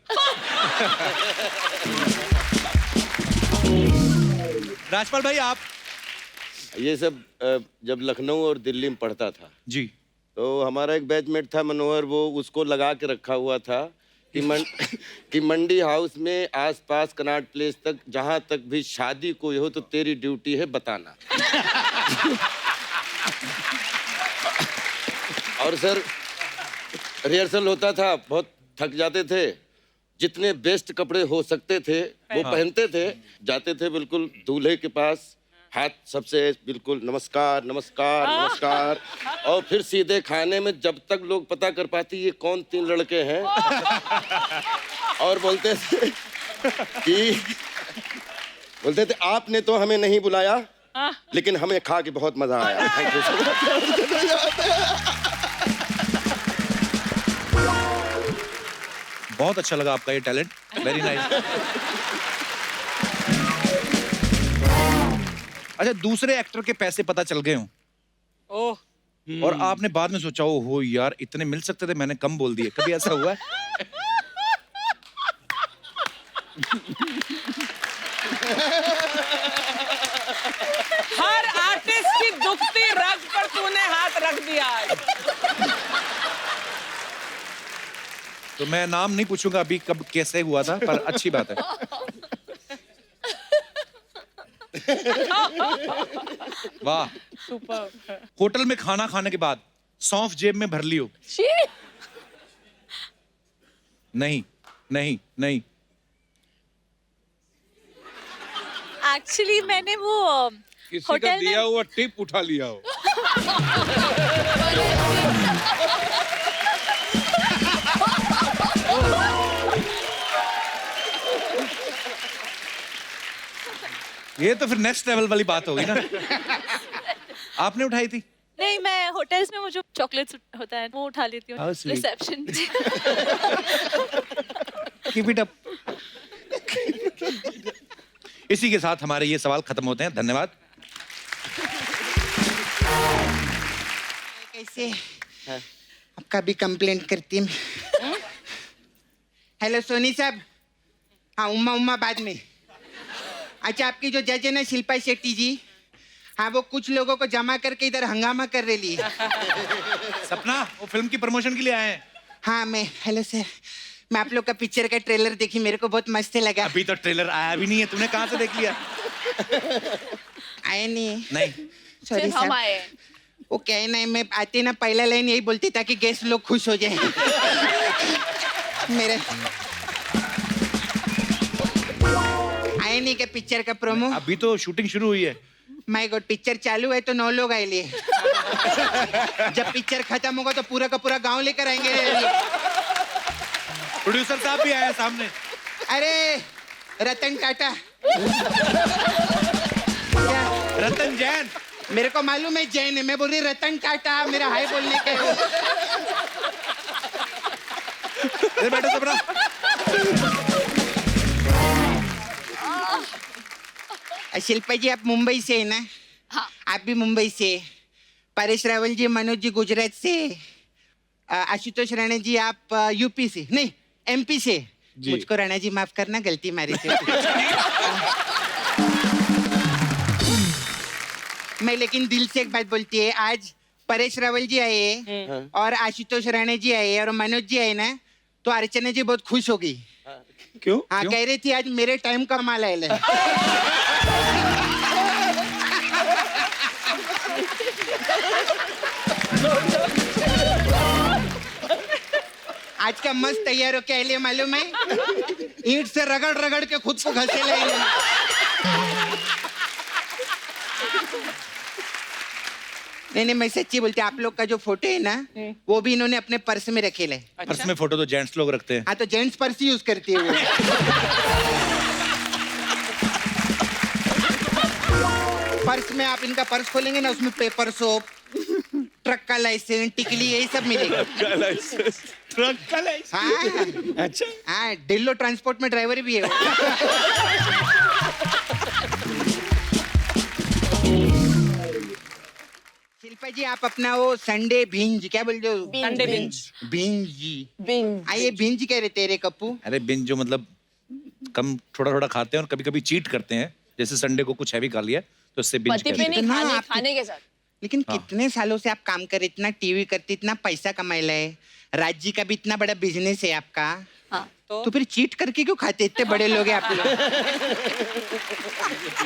राजपाल भाई आप? ये सब जब लखनऊ और दिल्ली में पढ़ता था जी, तो हमारा एक बैचमेट था मनोहर, वो उसको लगा के रखा हुआ था कि मंडी हाउस में आसपास कनॉट प्लेस तक जहां तक भी शादी कोई हो तो तेरी ड्यूटी है बताना। और सर रिहर्सल होता था, बहुत थक जाते थे, जितने बेस्ट कपड़े हो सकते थे वो पहनते थे, जाते थे बिल्कुल दूल्हे के पास, हाथ सबसे बिल्कुल नमस्कार नमस्कार नमस्कार, और फिर सीधे खाने में, जब तक लोग पता कर पाती ये कौन 3 लड़के हैं, और बोलते थे आपने तो हमें नहीं बुलाया लेकिन हमें खा के बहुत मजा आया। Thank you so much. बहुत अच्छा लगा आपका ये टैलेंट, वेरी नाइस। अच्छा, दूसरे एक्टर के पैसे पता चल गए हों ओह, और आपने बाद में सोचा हो यार इतने मिल सकते थे, मैंने कम बोल दिए, कभी ऐसा हुआ है? हर आर्टिस्ट की दुखती रग पर तूने हाथ रख दिया आज। तो मैं नाम नहीं पूछूंगा अभी कब कैसे हुआ था, पर अच्छी बात है। वाह, सुपर। होटल में खाना खाने के बाद सौंफ जेब में भर लियो? छी! नहीं नहीं नहीं। एक्चुअली मैंने वो किसी का होटल दिया में हुआ टिप उठा लिया हो। ये तो फिर नेक्स्ट लेवल वाली बात होगी ना। आपने उठाई थी? नहीं, मैं होटल्स में वो जो चॉकलेट्स होता है वो उठा लेती हूँ How sweet. Reception. Keep it up. इसी के साथ हमारे ये सवाल खत्म होते हैं, धन्यवाद। कैसे आपका भी कंप्लेंट करती हूँ। हेलो सोनी साहब। हाँ, उम्मा बाद में। अच्छा, आपकी जो जज है ना शिल्पा शेट्टी जी, हाँ वो कुछ लोगों को जमा करके इधर हंगामा कर रही है। सपना, वो फिल्म की प्रमोशन के लिए आए हैं। हाँ हेलो सर, मैं आप लोग का पिक्चर का ट्रेलर देखी, मेरे को बहुत मस्त लगा। अभी तो ट्रेलर आया भी नहीं है, तूने कहाँ से देख लिया? आया नहीं? नहीं। सॉरी सिर्फ हम सर। आए। वो क्या है ना, मैं आते ना पहला लाइन यही बोलती ताकि गेस्ट लोग खुश हो जाए। मेरे आए नहीं क्या पिक्चर का प्रोमो? अभी तो शूटिंग शुरू हुई है। माय गॉड, पिक्चर चालू है तो 9 लोग आए लिए। जब पिक्चर खत्म होगा तो पूरा का पूरा गांव लेकर आएंगे। प्रोड्यूसर साहब भी आए हैं सामने। अरे रतन टाटा। रतन जैन। मेरे को मालूम है जैन है, मैं बोल रही रतन टाटा, मेरा हाय बोलने के। बैठो सपना। शिल्पा जी, आप मुंबई से है ना? हाँ। आप भी मुंबई से। परेश रावल जी, मनोज जी गुजरात से, आशुतोष राणा जी आप यूपी से, नहीं एमपी से। मुझको राणा जी माफ करना, गलती मारी थी। मैं लेकिन दिल से एक बात बोलती है, आज परेश रावल जी आए और आशुतोष राणा जी आए और मनोज जी आए ना, तो अर्चना जी बहुत खुश हो गई। क्यों? हाँ, कह रही थी आज मेरे टाइम का माल आए। आज का मस्त तैयार हो क्या लिए मालूम है? ईंट से रगड़ रगड़ के खुद को घसे लेंगे। नहीं, मैं सच्ची बोलती, आप लोग का जो फोटो है ना, वो भी इन्होंने अपने पर्स में रखे ले। पर्स में फोटो तो जेंट्स लोग रखते हैं। हाँ, तो जेंट्स पर्स यूज करती है वो। पर्स में आप इनका पर्स खोलेंगे ना, उसमें पेपर सोप, ट्रक का लाइसेंस, टिकली, यही सब मिलेगा। ट्रक का लाइसेंस? हाँ। अच्छा। हाँ, डिल्लो ट्रांसपोर्ट में ड्राइवर भी है वो। शिल्पा जी, आप अपना वो संडे भिंज क्या बोलते हो? Sunday binge. भिंज। ये भिंज कह रहे तेरे कप्पू? अरे बिंज जो मतलब कम थोड़ा थोड़ा खाते हैं और कभी कभी चीट करते हैं, जैसे संडे को कुछ हैवी खा लिया तो उससे बिंज पति पे कहते हैं। नहीं, इतना आप- खाने के साथ। लेकिन कितने सालों से आप काम कर, इतना टीवी करते, इतना पैसा कमाइला है, राज जी का भी इतना बड़ा बिजनेस है आपका, हाँ तो फिर चीट करके क्यों खाते? इतने बड़े लोग हैं आप लोग।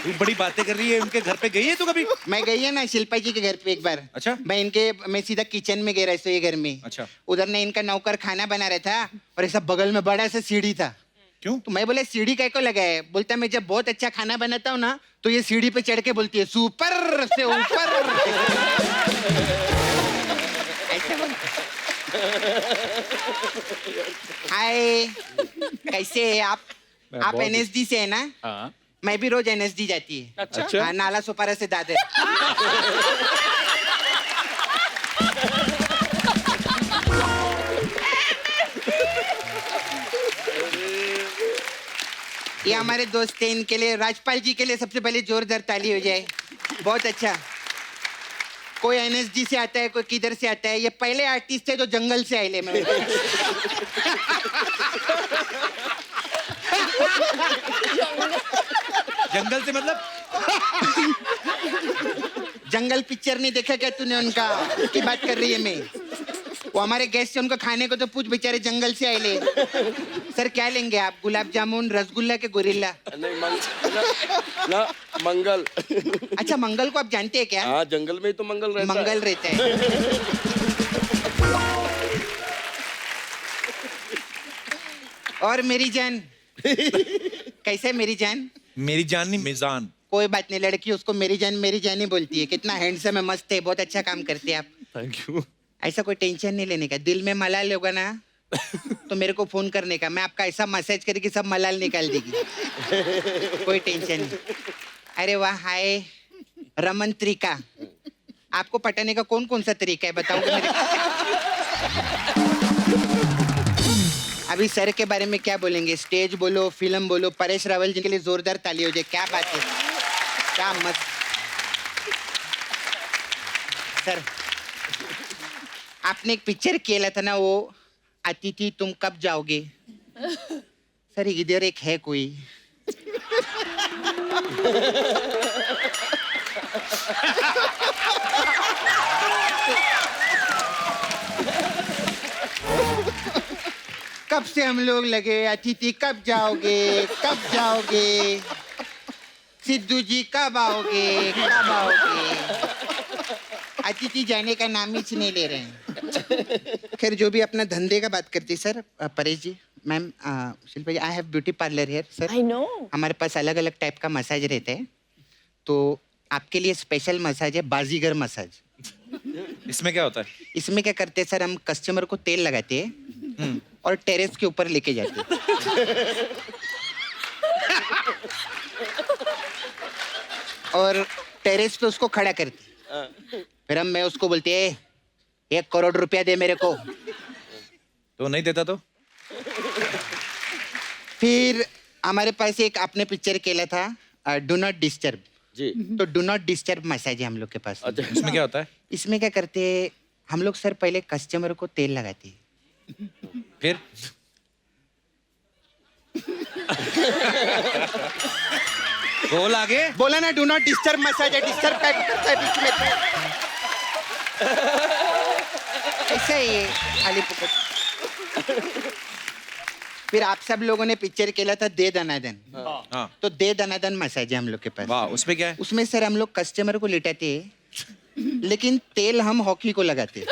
तू बड़ी बातें कर रही है, उनके घर पे गई है तू कभी? मैं गई है ना शिल्पा जी के घर पे एक बार। अच्छा। मैं सीधा किचन में गया रसोई घर में। अच्छा। उधर ने इनका नौकर खाना बना रहा था और ऐसा बगल में बड़ा सा सीढ़ी था। क्यों? तो मैं बोले सीढ़ी काय को लगा है? बोलता मैं जब बहुत अच्छा खाना बनाता हूँ ना तो ये सीढ़ी पे चढ़ के बोलती है सुपर से ऊपर। ऐसे बोलती। हाय, कैसे है आप? आप NSD से है ना? हाँ। मैं भी रोज NSD जाती है। अच्छा। हाँ, नाला सोपारा से दादर। ये हमारे दोस्त हैं, इनके लिए, राजपाल जी के लिए सबसे पहले जोरदार ताली हो जाए। बहुत अच्छा। कोई NSD से आता है, कोई किधर से आता है। ये पहले आर्टिस्ट है जो जंगल से आए ले। मैं जंगल से मतलब? जंगल पिक्चर नहीं देखा क्या तूने उनका? की बात कर रही है मैं। वो हमारे गेस्ट से, उनको खाने को तो पूछ, बेचारे जंगल से आए ले। सर क्या लेंगे आप? गुलाब जामुन, रसगुल्ला के गोरिल्ला? नहीं ना मंगल। अच्छा, मंगल को आप जानते हैं क्या? हाँ, जंगल में ही तो मंगल रहता है। मंगल रहता है। और मेरी जान कैसे? मेरी जान? मेरी जान नहीं, मिजान। कोई बात नहीं, लड़की उसको मेरी जान ही बोलती है। कितना हैंडसम है, मस्त है, बहुत अच्छा काम करते हैं आप। Thank you. ऐसा कोई टेंशन नहीं लेने का। दिल में मलाल होगा ना तो मेरे को फोन करने का, मैं आपका ऐसा मसाज करके सब मलाल निकाल देगी। कोई टेंशन नहीं। अरे वाह, हाय रमन तरीका। आपको पटाने का कौन कौन सा तरीका है बताओगे मेरे को? अभी सर के बारे में क्या बोलेंगे? स्टेज बोलो, फिल्म बोलो। परेश रावल जी के लिए जोरदार ताली हो जाए। क्या बात है, क्या मस्त। सर आपने एक पिक्चर किया था ना, वो अतिथि तुम कब जाओगे? सर इधर एक है कोई। कब से हम लोग लगे, अतिथि कब जाओगे, कब जाओगे, सिद्धू जी कब आओगे, कब आओगे। अतिथि जाने का नाम ही नहीं ले रहे हैं। खैर, जो भी अपना धंधे का बात करती sir. Paresh ji, ma'am, Shilpa ji, I have beauty parlour here sir. I know. हमारे पास अलग अलग टाइप का मसाज रहता है, तो आपके लिए स्पेशल मसाज है, बाजीगर मसाज। इसमें क्या होता है? इसमें क्या करते हैं सर, हम कस्टमर को तेल लगाते हैं और टेरेस के ऊपर लेके जाते हैं। और टेरेस पे उसको खड़ा करते हैं। फिर मैं उसको बोलते हैं 1 करोड़ रुपया दे मेरे को। तो नहीं देता तो? फिर हमारे पास एक आपने पिक्चर केला था, डू नॉट डिस्टर्ब जी। तो डू नॉट डिस्टर्ब मसाज है हम लोग के पास। अच्छा। इसमें क्या होता है? इसमें क्या करते हैं हम लोग सर, पहले कस्टमर को तेल लगाते हैं। फिर? बोल आगे। बोला ना, डू नॉट डिस्टर्ब मसाज है। डिस्टर्ब क्या करता है बीच में? ऐसा ही है, खाली पुकट। फिर आप सब लोगों ने पिक्चर केला था दे दनादन। हाँ। तो दे दनादन मसाज है हम लोग के पास। वाह, उसमें क्या है? उसमें सर हम लोग कस्टमर को लिटाते हैं, लेकिन तेल हम हॉकी को लगाते हैं।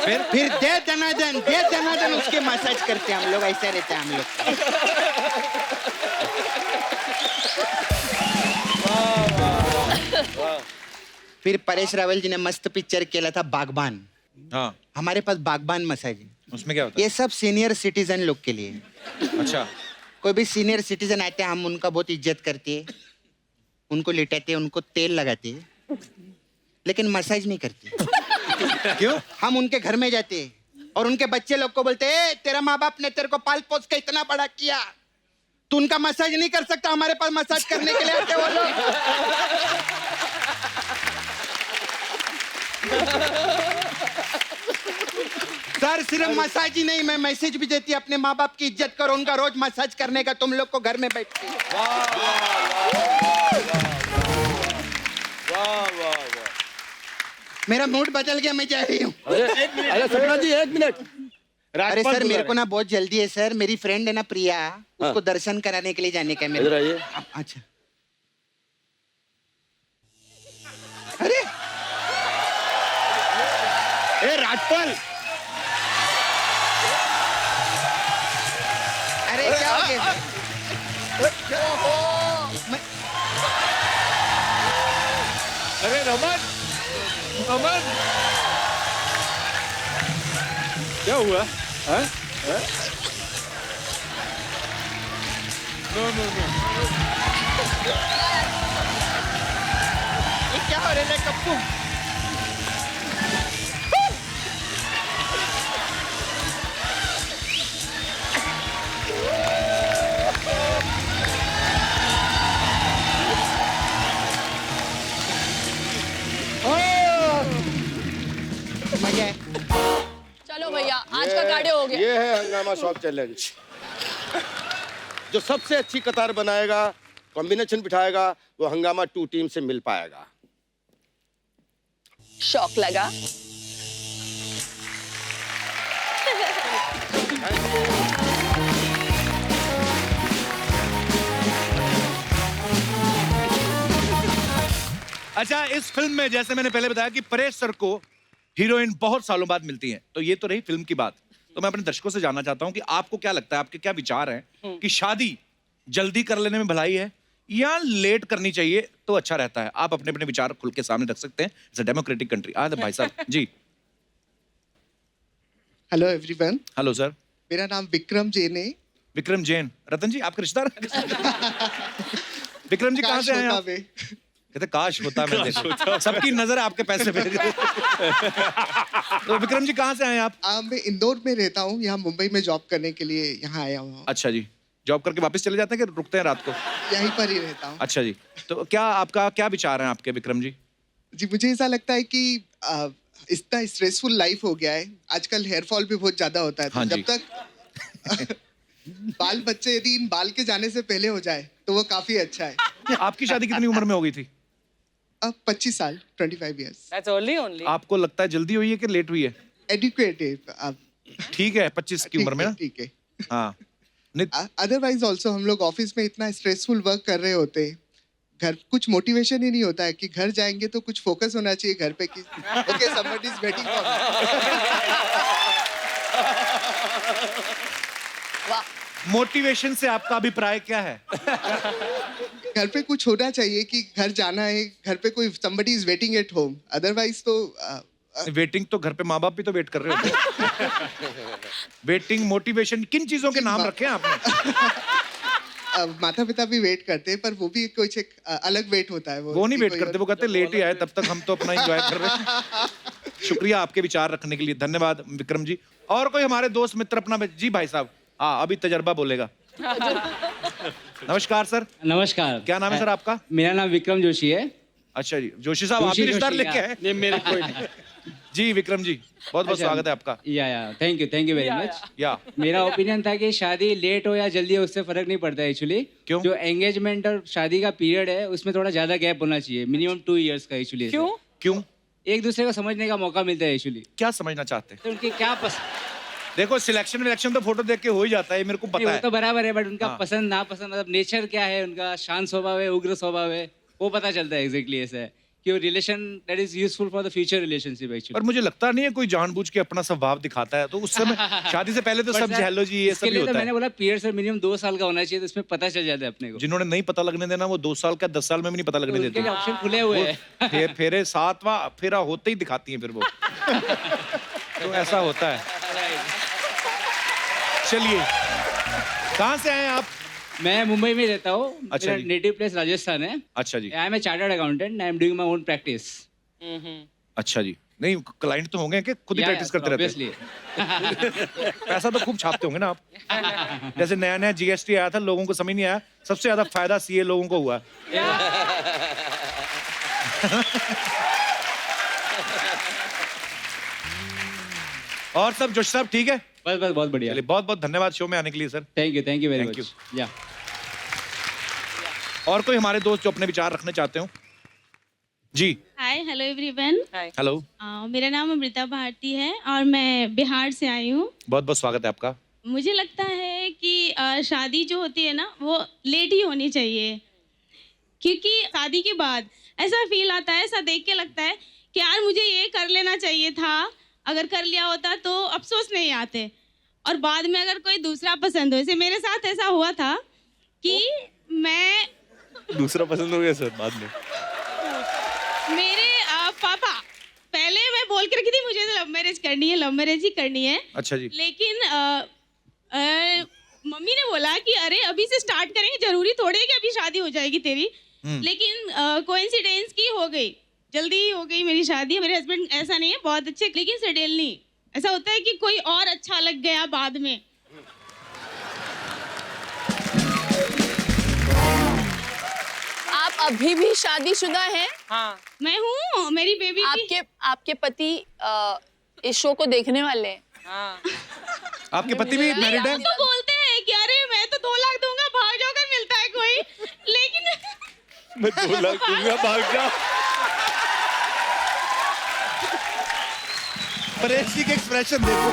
फिर दे दनादन उसके मसाज करते हैं हम लोग। ऐसा रहता है हम लोग। फिर परेश रावल जी ने मस्त पिक्चर किया था बागबान। हाँ। हमारे पास बागबान मसाज है। उसमें क्या होता है? ये सब सीनियर सिटीजन लोग के लिए। अच्छा। कोई भी सीनियर सिटीजन आते हैं, हम उनका बहुत इज्जत करते हैं, उनको लिटाते हैं, उनको तेल लगाते हैं, लेकिन मसाज नहीं करते। क्यों? हम उनके घर में जाते हैं और उनके बच्चे लोग को बोलते हैं, तेरा माँ बाप ने तेरे को पाल पोस के इतना बड़ा किया, तू उनका मसाज नहीं कर सकता, हमारे पास मसाज करने के लिए आते वो लोग। सर सिर्फ मसाज ही नहीं, मैं मैसेज भी देती अपने माँ बाप की इज्जत करो, उनका रोज मसाज करने का, तुम लोग को घर में बैठ के। मेरा मूड बदल गया, मैं जा रही हूँ। अरे सपना जी एक मिनट। अरे सर मेरे को ना बहुत जल्दी है सर, मेरी फ्रेंड है ना प्रिया, उसको दर्शन कराने के लिए जाने का है मेरे। इधर आइए। अच्छा। अरे ए राजपाल, अरे क्या हो गया? अरे रमन, रमन, क्या हुआ? हाँ? No no no. ये क्या हो रहा है कप्पू? मजा है। चलो भैया, आज का कार्डियो हो गया। ये है हंगामा शॉप चैलेंज। जो सबसे अच्छी कतार बनाएगा, कॉम्बिनेशन बिठाएगा, वो हंगामा 2 टीम से मिल पाएगा। शौक लगा। अच्छा, इस फिल्म में जैसे मैंने पहले बताया कि परेश सर को हीरोइन बहुत सालों बाद मिलती हैं, तो ये तो रही फिल्म की बात। तो मैं अपने दर्शकों से जानना चाहता हूं कि आपको क्या लगता है, आपके क्या विचार हैं कि शादी जल्दी कर लेने में भलाई है या लेट करनी चाहिए तो अच्छा रहता है? आप अपने अपने विचार खुल के सामने रख सकते हैं। It's a democratic country. भाई साहब जी। Hello everyone. Hello sir. मेरा नाम विक्रम जैन है। विक्रम जैन। रतन जी आपका रिश्तेदार? विक्रम जी कहाँ से आए आप? कहते काश होता, मैं देखो सबकी नजर आपके पैसे पे। तो विक्रम जी कहाँ से आए आप? मैं इंदौर में रहता हूँ, यहाँ मुंबई में जॉब करने के लिए यहाँ आया हूँ। अच्छा जी, जॉब करके वापस चले जाते हैं कि रुकते हैं रात को? यहीं पर ही रहता हूँ। अच्छा जी, तो क्या आपका क्या विचार है आपके विक्रम जी? जी मुझे ऐसा लगता है कि इतना स्ट्रेसफुल लाइफ हो गया है आजकल, हेयर फॉल भी बहुत ज्यादा होता है। तो हाँ जब तक बाल बच्चे यदि इन बाल के जाने से पहले हो जाए तो वो काफी अच्छा है। आपकी शादी कितनी उम्र में हो गई थी? अब 25 साल, 25 years। That's only. आपको लगता है जल्दी हुई है कि लेट हुई है? एडुकेट है। ठीक है, 25 की उम्र में ना? ठीक है। हाँ। अदरवाइज ऑल्सो हम लोग ऑफिस में इतना स्ट्रेसफुल वर्क कर रहे होते हैं, घर कुछ मोटिवेशन ही नहीं होता है कि घर जाएंगे तो कुछ फोकस होना चाहिए घर पे कि okay somebody is waiting for me. Motivation से आपका अभिप्राय क्या है? घर पे कुछ होना चाहिए कि घर जाना है, घर पे कोई somebody is waiting at home, otherwise तो वेटिंग तो घर पे माँ बाप भी तो वेट कर रहे होते हैं। वेटिंग, मोटिवेशन, किन चीजों के नाम रखे हैं आपने? माता पिता भी वेट करते हैं, पर वो भी कुछ एक अलग वेट होता है। वो नहीं वेट करते, वो कहते लेट ही आए, तब तक हम तो अपना एंजॉय कर रहे हैं। शुक्रिया आपके विचार रखने के लिए, धन्यवाद विक्रम जी। और कोई हमारे दोस्त मित्र अपना? जी भाई साहब। हाँ, अभी तजर्बा बोलेगा। नमस्कार सर। नमस्कार। क्या नाम है सर आपका? मेरा नाम विक्रम जोशी है। अच्छा जी, जोशी साहब आप भी रिश्तेदार लेके आए? नहीं मेरे कोई नहीं। जी विक्रम जी, बहुत बहुत स्वागत है आपका। या थैंक यू वेरी मच। या मेरा ओपिनियन था कि शादी लेट हो या जल्दी हो उससे फर्क नहीं पड़ता एक्चुअली। क्यों? जो एंगेजमेंट और शादी का पीरियड है उसमें थोड़ा ज्यादा गैप होना चाहिए, मिनिमम 2 years का एक्चुअली। क्यों? क्यों? एक दूसरे को समझने का मौका मिलता है एक्चुअली। क्या समझना चाहते हैं? तो उनकी क्या पसंद, देखो सिलेक्शन विलेक्शन तो फोटो देख के हो ही जाता है, मेरे को पता वो है। तो बराबर है, बट उनका हाँ। पसंद नापसंद, मतलब नेचर क्या है उनका, शांत स्वभाव है, उग्र स्वभाव है, वो पता चलता है एग्जैक्टली ऐसा है कि वो relation that is useful for the future relationship actually. पर मुझे लगता नहीं है कोई जानबूझ के अपना स्वभाव दिखाता है, तो उस समय शादी से पहले तो सब हेलो जी ये सब ही होता मैंने है। बोला पीरियड सर मिनिमम 2 साल का होना चाहिए, तो इसमें पता चल जाता है अपने को। जिन्होंने नहीं पता लगने देना वो 2 साल का 10 साल में भी नहीं पता लगने देते। ऑप्शन खुले हुए हैं। फेरे 7वां फेरा होते ही दिखाती हैं फिर वो। तो ऐसा होता है। चलिए, कहाँ से आए आप? मैं मुंबई में रहता हूँ। अच्छा मेरा जी। नेटिव प्लेस राजस्थान है। अच्छा जी। I am a chartered accountant, I am doing my own practice. अच्छा जी। नहीं, क्लाइंट तो होंगे कि खुद ही प्रैक्टिस करते रहते हैं? पैसा तो खूब छापते होंगे ना आप। जैसे नया नया जीएसटी आया था, लोगों को समझ नहीं आया, सबसे ज्यादा फायदा सीए लोगों को हुआ। और सब जोश साहब ठीक है? बस बस बहुत बढ़िया। चलिए बहुत बहुत धन्यवाद शो में आने के लिए sir. Thank you very Thank much. या और कोई हमारे दोस्त जो अपने विचार रखने चाहते हो? जी हाय हेलो एवरीवन। हेलो, मेरा नाम अमृता भारती है और मैं बिहार से आई हूँ। बहुत बहुत स्वागत है आपका। मुझे लगता है कि शादी जो होती है ना वो लेट ही होनी चाहिए, क्योंकि शादी के बाद ऐसा फील आता है, ऐसा देख के लगता है कि यार मुझे ये कर लेना चाहिए था, अगर कर लिया होता तो अफसोस नहीं आते। और बाद में अगर कोई दूसरा पसंद हो, जैसे मेरे साथ ऐसा हुआ था कि मैं दूसरा पसंद हो गया सर बाद में? मेरे पापा पहले मैं बोल के रखी थी मुझे लव मैरिज करनी है, लव मैरिज ही करनी है। अच्छा जी। लेकिन मम्मी ने बोला कि अरे अभी से स्टार्ट करेंगे, जरूरी थोड़ी है कि अभी शादी हो जाएगी तेरी। लेकिन कोइंसिडेंस की हो गई, जल्दी हो गई मेरी शादी। मेरे हस्बैंड ऐसा नहीं है, बहुत अच्छे, लेकिन सेटल नहीं। ऐसा होता है कि कोई और अच्छा लग गया बाद में। आप अभी भी शादीशुदा हैं? हाँ मैं हूँ, मेरी बेबी आपके पति इस शो को देखने वाले हैं? हाँ। आपके पति भी मैरिड है? तो बोलते हैं कि अरे मैं तो 2 लाख दूंगा, भाग जाओ अगर मिलता है कोई। लेकिन मैं 2 लाख दूंगा, भाग जाओ। परेश जी के एक्सप्रेशन देखो,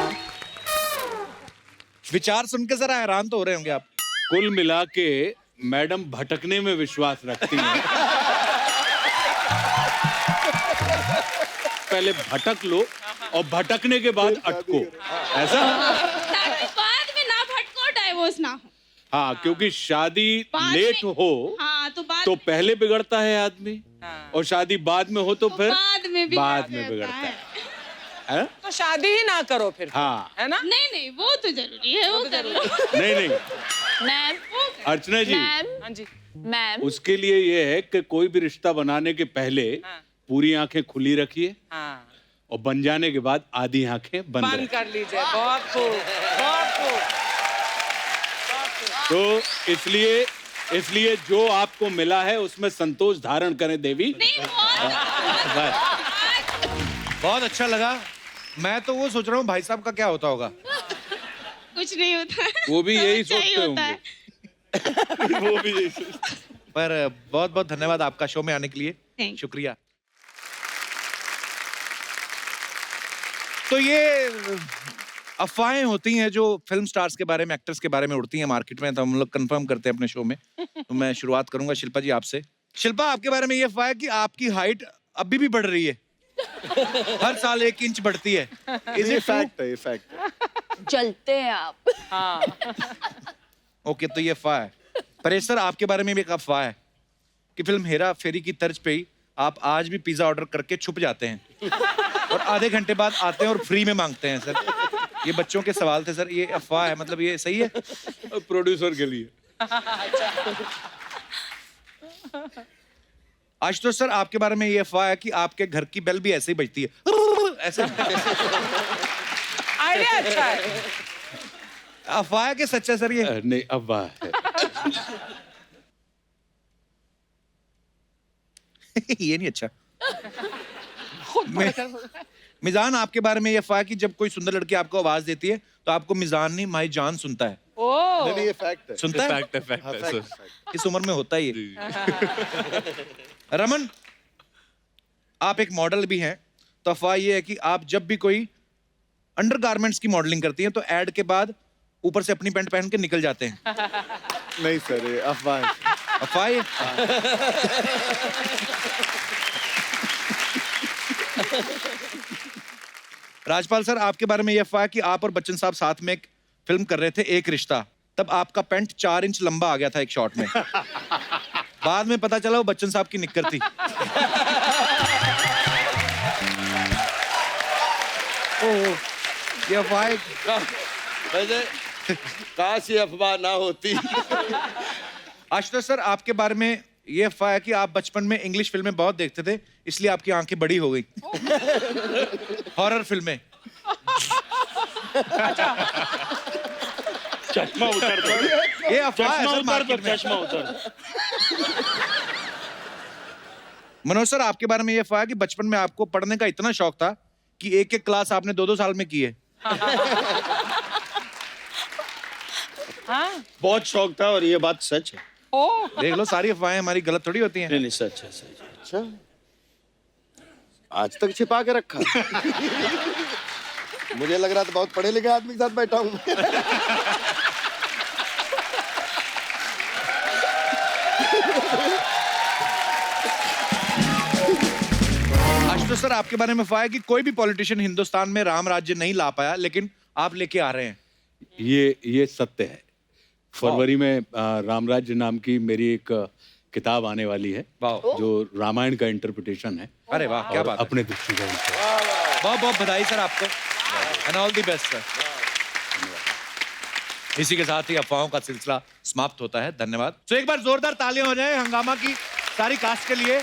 विचार सुन के जरा हैरान तो हो रहे होंगे आप। कुल मिला के मैडम भटकने में विश्वास रखती हैं। पहले भटक लो और भटकने के बाद अटको, ऐसा? बाद में ना भटको, डाइवोर्स ना हो। हाँ, क्योंकि शादी लेट हो हाँ तो पहले बिगड़ता है आदमी, और शादी बाद में हो तो फिर बाद में बिगड़ता है। तो शादी ही ना करो फिर। हाँ है ना? नहीं नहीं वो तो जरूरी है, वो कर लो। नहीं मैम, अर्चना जी, हाँ जी मैम, उसके लिए ये है कि कोई भी रिश्ता बनाने के पहले पूरी आंखें खुली रखिए, और बन जाने के बाद आधी आंखें बंद कर लीजिए। बहुत खूब, बहुत खूब। तो इसलिए जो आपको मिला है उसमें संतोष धारण करें देवी। बहुत अच्छा लगा। मैं तो वो सोच रहा हूँ भाई साहब का क्या होता होगा। कुछ नहीं होता है, वो भी यही अच्छा ही सोचते होता है। होंगे। वो भी यही सोचते। पर बहुत बहुत धन्यवाद आपका शो में आने के लिए, Thank you. शुक्रिया। तो ये अफवाहें होती हैं जो फिल्म स्टार्स के बारे में, एक्टर्स के बारे में उड़ती हैं मार्केट में, तो हम लोग कंफर्म करते हैं अपने शो में। तो मैं शुरुआत करूंगा शिल्पा जी आपसे। शिल्पा, आपके बारे में ये अफवाह है कि आपकी हाइट अभी भी बढ़ रही है, हर साल 1 इंच बढ़ती है। ये फैक्ट है, ये फैक्ट। जलते हैं आप। हाँ। ओके, तो ये अफवाह है। परेश सर, आपके बारे में भी एक अफवाह है कि फिल्म हेरा फेरी की तर्ज पे ही आप आज भी पिज्जा ऑर्डर करके छुप जाते हैं और आधे घंटे बाद आते हैं और फ्री में मांगते हैं। सर, ये बच्चों के सवाल थे सर, ये अफवाह है, मतलब ये सही है? प्रोड्यूसर के लिए। आशुतोष सर, आपके बारे में ये अफवाह है कि आपके घर की बेल भी ऐसे ही बजती है, ऐसे। आइडिया अच्छा है। अफवाह है कि सच है सर ये? नहीं, अफवाह है। ये नहीं अच्छा। मिजान, आपके बारे में ये अफवाह है कि जब कोई सुंदर लड़की आपको आवाज देती है तो आपको मिजान नहीं माई जान सुनता है। नहीं, ये फैक्ट है। सुनता है? फैक्ट है सर। इस उम्र में होता है ये। रमन, आप एक मॉडल भी हैं, तो अफवाह ये है कि आप जब भी कोई अंडरगारमेंट्स की मॉडलिंग करती हैं तो एड के बाद ऊपर से अपनी पैंट पहन के निकल जाते हैं। नहीं सर, ये अफवाह है। अफवाह है? राजपाल सर, आपके बारे में ये अफवाह है कि आप और बच्चन साहब साथ में एक फिल्म कर रहे थे, एक रिश्ता, तब आपका पैंट 4 इंच लंबा आ गया था एक शॉट में। बाद में पता चला वो बच्चन साहब की निक्कर थी। ये अफवाह है। वैसे काश ये अफवाह ना होती। आशुतोष सर, आपके बारे में ये अफवाह है कि आप बचपन में इंग्लिश फिल्में बहुत देखते थे, इसलिए आपकी आंखें बड़ी हो गई। हॉरर फिल्में। चश्मा उतर दो। ये अफवाह है सर मार्केट में। चश्मा उतर। मनोज सर, आपके बारे में ये अफवाह है कि बचपन में आपको पढ़ने का इतना शौक था कि 1-1 क्लास आपने 2-2 साल में की है। हाँ बहुत शौक था और ये बात सच है। ओ देख लो, सारी अफवाहें हमारी गलत थोड़ी होती हैं। नहीं नहीं, सच है, सच है। अच्छा, आज तक छिपा के रखा। मुझे लग रहा था बहुत पढ़े लिखे आदमी के साथ बैठा हूँ। आशुतोष सर, आपके बारे में अफवाह है कि कोई भी पॉलिटिशियन हिंदुस्तान में राम राज्य नहीं ला पाया, लेकिन आप लेके आ रहे हैं। ये सत्य है। फरवरी में रामराज्य नाम की मेरी एक किताब आने वाली है, जो रामायण का इंटरप्रिटेशन है। अरे वाह, क्या बात है। अपने दृष्टिकोण से बहुत बहुत बधाई सर आपको, and all the best sir. इसी के साथ ही अफवाहों का सिलसिला समाप्त होता है। धन्यवाद। तो एक बार जोरदार तालियां हो जाए हंगामा की सारी कास्ट के लिए।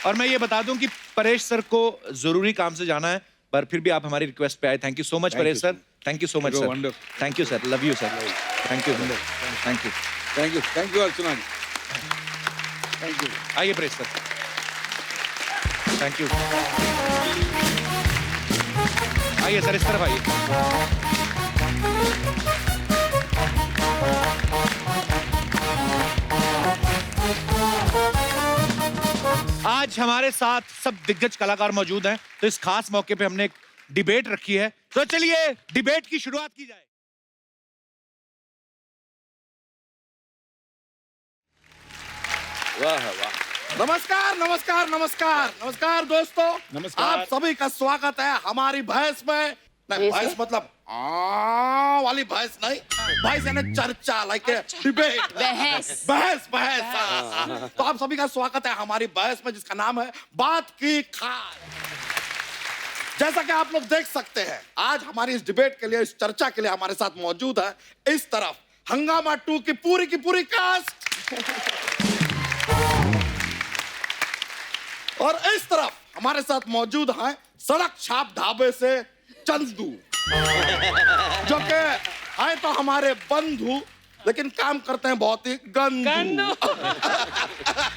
और मैं ये बता दूं कि परेश सर को जरूरी काम से जाना है, पर फिर भी आप हमारी रिक्वेस्ट पे आए। Thank you so much Paresh sir. Thank you so much sir. Thank you sir, love you sir. Thank you, thank you, thank you, thank you Archana ji. Thank you. आइए परेश सर। Thank you. आइए सर, इस तरफ आइए। आज हमारे साथ सब दिग्गज कलाकार मौजूद हैं, तो इस खास मौके पे हमने एक डिबेट रखी है। तो चलिए डिबेट की शुरुआत की जाए। वाह वाह। नमस्कार नमस्कार नमस्कार नमस्कार दोस्तों। नमस्कार। आप सभी का स्वागत है हमारी भैंस में। नहीं, भैंस मतलब वाली भैंस नहीं, भैंस यानी चर्चा, लाइक डिबेट, बहस बहस बहस। तो आप सभी का स्वागत है हमारी बहस में, जिसका नाम है बात की खास। जैसा कि आप लोग देख सकते हैं, आज हमारी इस डिबेट के लिए, इस चर्चा के लिए हमारे साथ मौजूद है इस तरफ हंगामा 2 की पूरी कास्ट, और इस तरफ हमारे साथ मौजूद हैं सड़क छाप ढाबे से चंदू, जो कि है तो हमारे बंधु, लेकिन काम करते हैं बहुत ही गंदू।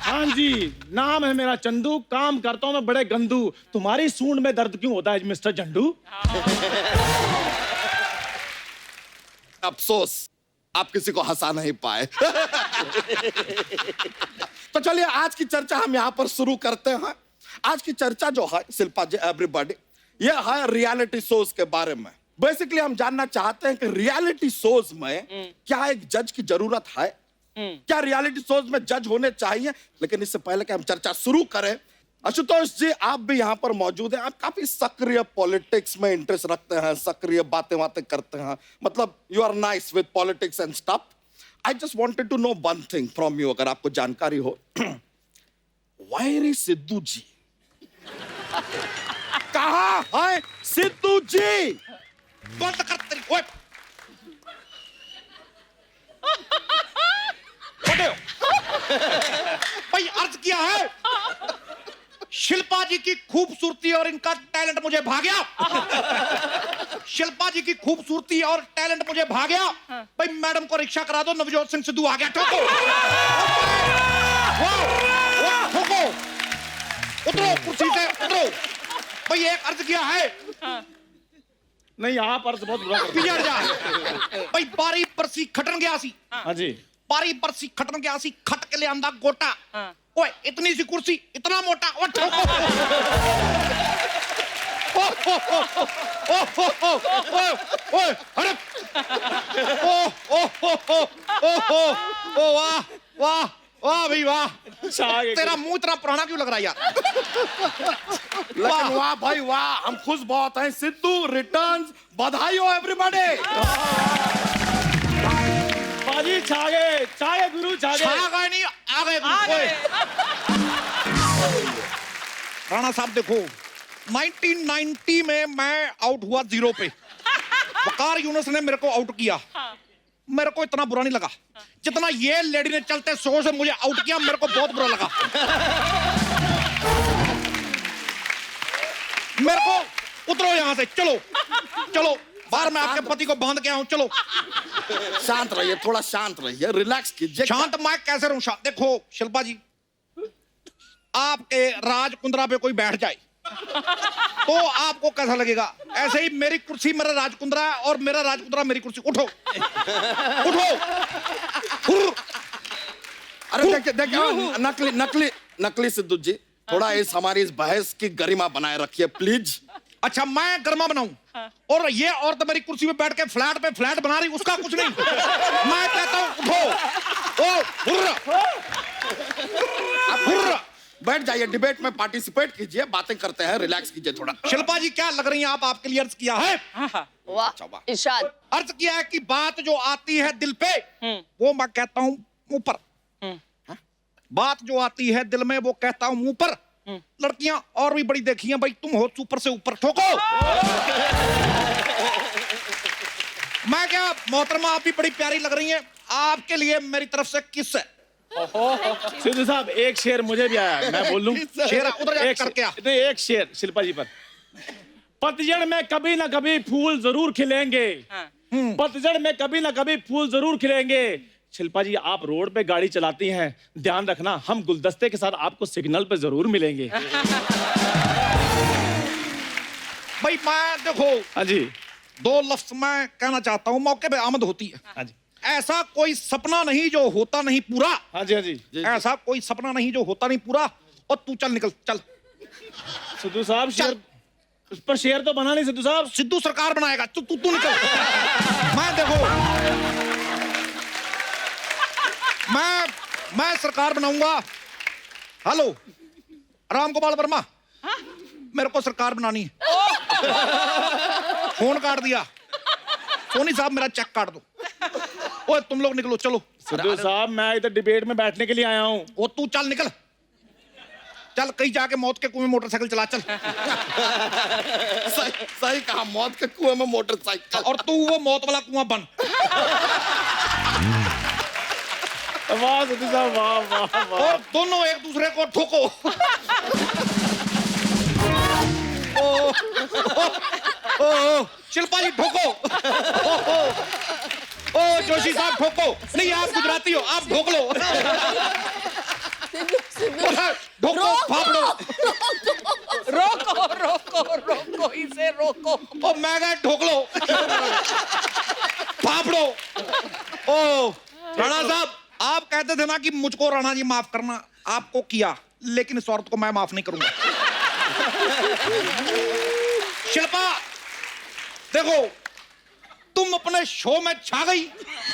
हाँ जी, नाम है मेरा चंदू, काम करता हूँ मैं बड़े गंदू। तुम्हारी सूंड में दर्द क्यों होता है मिस्टर झंडू? अफसोस आप किसी को हंसा नहीं पाए। तो चलिए आज की चर्चा हम यहाँ पर शुरू करते हैं। आज की चर्चा जो है शिल्पा जी, एवरीबॉडी, ये है रियलिटी शोज के बारे में। बेसिकली हम जानना चाहते हैं कि रियलिटी शोज में क्या एक जज की जरूरत है? क्या रियलिटी शोज में जज होने चाहिए? लेकिन इससे पहले कि हम चर्चा शुरू करें, आशुतोष जी आप भी यहाँ पर मौजूद हैं। आप काफी सक्रिय पॉलिटिक्स में इंटरेस्ट रखते हैं, सक्रिय बातें करते हैं, मतलब you are nice with politics and stuff. I just wanted to know one thing from you, अगर आपको जानकारी हो। Where is Sidhu ji? कहाँ है सिद्धू जी? बंद कर तेरी, ओए भाई अर्ज किया है, शिल्पा जी की खूबसूरती और इनका टैलेंट मुझे भा गया। शिल्पा जी की खूबसूरती और टैलेंट मुझे भा गया। भाई मैडम को रिक्शा करा दो, नवजोत सिंह सिद्धू आ गया। ठोको, ठोको, उतरो कुर्सी से, उतरो। भाई एक अर्ज किया है। नहीं, आप अर्ज बहुत बुरा करते पिछड़ जा। भाई बारी परसी खटन गया सी। हाँ जी, बारी परसी खटन गया सी, खट के ले आंदा गोटा। ओए इतनी सी कुर्सी, इतना मोटा। ओ ठोको। ओए अरे ओ वाह वाह वाह भाई वाह। तेरा मुंह इतना पुराना क्यों लग रहा है यार? लेकिन वाह भाई वाह, हम खुश बहुत हैं। सिद्धू रिटर्न्स, बधाई हो एवरीबॉडी। बाजी छागे गुरु छागे। छा गए नहीं, आ गए। राणा साहब देखो, 1990 में मैं आउट हुआ 0 पे। वकार यूनुस ने मेरे को आउट किया। मेरे को इतना बुरा नहीं लगा जितना ये लेडी ने चलते शो से मुझे आउट किया। मेरे को बहुत बुरा लगा। मेरे को उतरो यहां से, चलो चलो बाहर, मैं आपके पति को बांध के आऊं। चलो शांत रहिए, थोड़ा शांत रहिए, रिलैक्स कीजिए। शांत मैं कैसे रहूं? देखो शिल्पा जी, आपके राज कुंद्रा पे कोई बैठ जाए तो आपको कैसा लगेगा? ऐसे ही मेरी कुर्सी मेरा राजकुंद्रा है और मेरा राजकुंद्रा मेरी कुर्सी। उठो उठो। अरे देखिए नकली नकली नकली सिद्धू जी, थोड़ा इस हमारी इस बहस की गरिमा बनाए रखिए प्लीज। अच्छा, मैं गरिमा बनाऊं और ये औरत मेरी कुर्सी पे बैठ के फ्लैट पे फ्लैट बना रही, उसका कुछ नहीं। मैं कहता हूं उठो। ओ हुर्रा, आप हुर्रा बैठ जाइए, डिबेट में पार्टिसिपेट कीजिए, बातें करते हैं, रिलैक्स कीजिए थोड़ा। शिल्पा जी क्या लग रही हैं आप? आपके लिए अर्ज किया है। वाह इरशाद। अर्ज किया है कि बात जो आती है दिल पे वो मैं कहता हूं मुंह पर। बात जो आती है दिल में वो कहता हूं मुंह पर। लड़कियां और भी बड़ी देखी हैं भाई, तुम हो सुपर से ऊपर। ठोको। मैं क्या मोहतरमा, आप भी बड़ी प्यारी लग रही हैं, आपके लिए मेरी तरफ से किस है। सिद्धू साहब एक शेर मुझे भी आया, मैं बोल लूं? शेर उधर जाके करके आ। नहीं, एक शेर शिल्पा जी पर। पतझड़ में कभी ना कभी फूल जरूर खिलेंगे, पतझड़ में कभी ना कभी फूल जरूर खिलेंगे। शिल्पा जी आप रोड पे गाड़ी चलाती हैं, ध्यान रखना हम गुलदस्ते के साथ आपको सिग्नल पे जरूर मिलेंगे। भाई मैं देखो, हाँ जी, 2 लफ्ज मैं कहना चाहता हूं, मौके पे आमद होती है। हाँ जी। ऐसा कोई सपना नहीं जो होता नहीं पूरा। हाँ जी, हाँ जी। ऐसा कोई सपना नहीं जो होता नहीं पूरा। और तू चल, निकल चल। सिद्धू साहब शेर, उस पर शेर तो बना नहीं सिद्धू साहब। सिद्धू सरकार बनाएगा। तू निकल। मैं देखो, मैं सरकार बनाऊंगा। हेलो राम गोपाल वर्मा, मेरे को सरकार बनानी है। फोन काट दिया। सोनी साहब मेरा चेक काट दो। ओए तुम लोग निकलो, चलो। सिद्धू साहब मैं इधर डिबेट में बैठने के लिए आया हूँ। वो तू चल, निकल चल, कहीं जाके मौत के कुएं में मोटरसाइकिल चला। चल। सही कहा, मौत के कुएं में मोटरसाइकिल। और तू वो मौत वाला कुआं बन। वाह सिद्धू साहब, वाह वाह वाह। और दोनों एक दूसरे को ठोको। ओ शिल्पा जी ठोको। ओ जोशी साहब ठोको। नहीं आप गुजराती हो, आप ठोक लो। ठोको, फाफड़ो। रोको रोको रोको, इसे रोको। ओ मैं कहा ठोक लो। फाफड़ो। ओ राणा साहब, आप कहते थे ना कि मुझको राणा जी माफ करना, आपको किया, लेकिन इस औरत को मैं माफ नहीं करूंगा। शिल्पा देखो, तुम अपने शो में छा गई,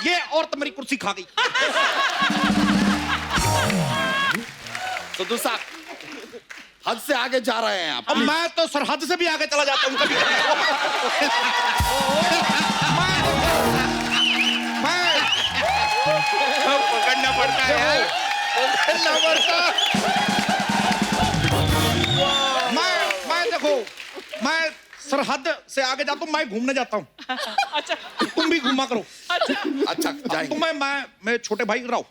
ये औरत मेरी कुर्सी खा गई। सिद्धू साहब हद से आगे जा रहे हैं आप। अब मैं तो सरहद से भी आगे चला जाता हूं कभी। पकड़ना पड़ता है यार, पकड़ना पड़ता। मैं देखो, मैं सरहद से आगे जाता हूँ, मैं घूमने जाता हूँ। अच्छा, तुम भी घूमा करो। अच्छा जाएंगे। तुम्हें मैं छोटे भाई रहो,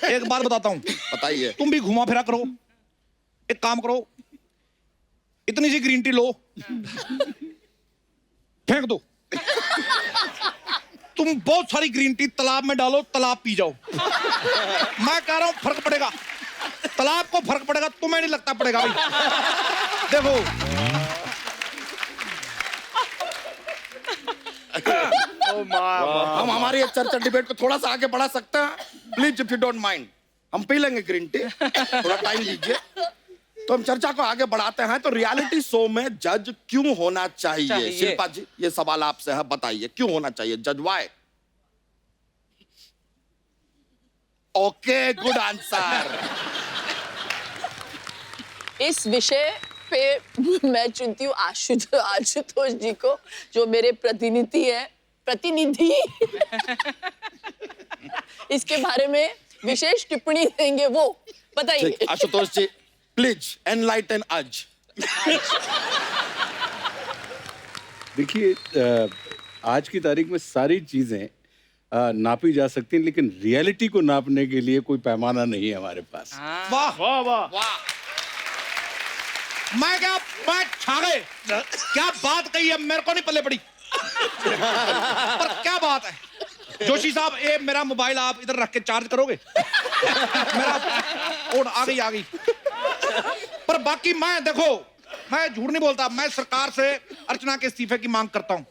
एक बात बताता हूँ, बताइए। तुम भी घुमा फिरा करो। एक काम करो, इतनी सी ग्रीन टी लो, फेंक दो। तुम बहुत सारी ग्रीन टी तालाब में डालो, तालाब पी जाओ। मैं कह रहा हूं फर्क पड़ेगा, तालाब को फर्क पड़ेगा, तुम्हें नहीं लगता पड़ेगा भाई। देखो हम हमारी ये चर्चा डिबेट को थोड़ा सा आगे बढ़ा सकते हैं please, if you don't mind. हम पी लेंगे ग्रीन टी, थोड़ा टाइम दीजिए। तो हम चर्चा को आगे बढ़ाते हैं। तो रियलिटी शो में जज क्यों होना चाहिए? शिल्पा जी ये सवाल आपसे है, बताइए क्यों होना चाहिए जज? वाई? Okay, good answer. इस विषय पे मैं चुनती हूँ आशुतोष जी को, जो मेरे प्रतिनिधि इसके बारे में विशेष टिप्पणी देंगे, वो बताइए। आशुतोष जी प्लीज एनलाइटन अज। देखिए आज की तारीख में सारी चीजें नापी जा सकती हैं, लेकिन रियलिटी को नापने के लिए कोई पैमाना नहीं है हमारे पास। वाह वाह वाह। मैं छा गए। क्या बात कही है, मेरे को नहीं पल्ले पड़ी। पर क्या बात है जोशी साहब, ये मेरा मोबाइल आप इधर रख के चार्ज करोगे? मेरा फोन आ गई। पर बाकी मैं देखो, मैं झूठ नहीं बोलता, मैं सरकार से अर्चना के इस्तीफे की मांग करता हूं।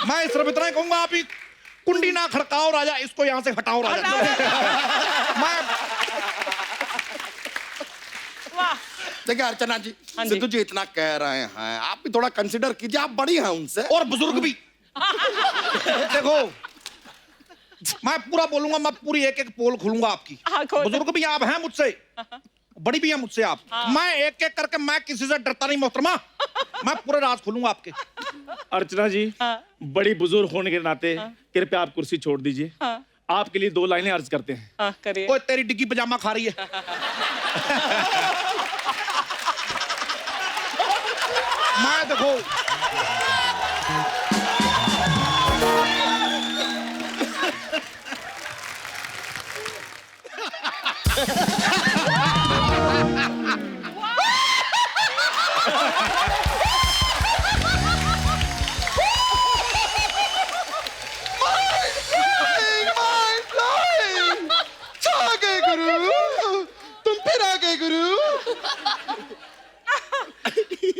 मैं सिर्फ इतना ही कहूंगा, आप ही कुंडी ना खड़काओ राजा, इसको यहां से हटाओ राजा। मैं देखिए अर्चना जी, सिद्धू जी इतना कह रहे हैं, आप भी थोड़ा कंसिडर कीजिए, आप बड़ी हैं उनसे। और बुजुर्ग भी। देखो, मैं पूरा बोलूंगा, मैं पूरी एक एक पोल खोलूंगा आपकी। बुजुर्ग भी आप हैं मुझसे, बड़ी भी हैं मुझसे आप। मैं एक एक करके, मैं किसी से डरता नहीं मोहतरमा, मैं पूरे राज खोलूंगा आपके। अर्चना जी, बड़ी बुजुर्ग होने के नाते कृपया आप कुर्सी छोड़ दीजिए। आपके लिए 2 लाइनें अर्ज करते हैं। करिए। कोई तेरी डिग्गी पजामा खा रही है। मैं देखो,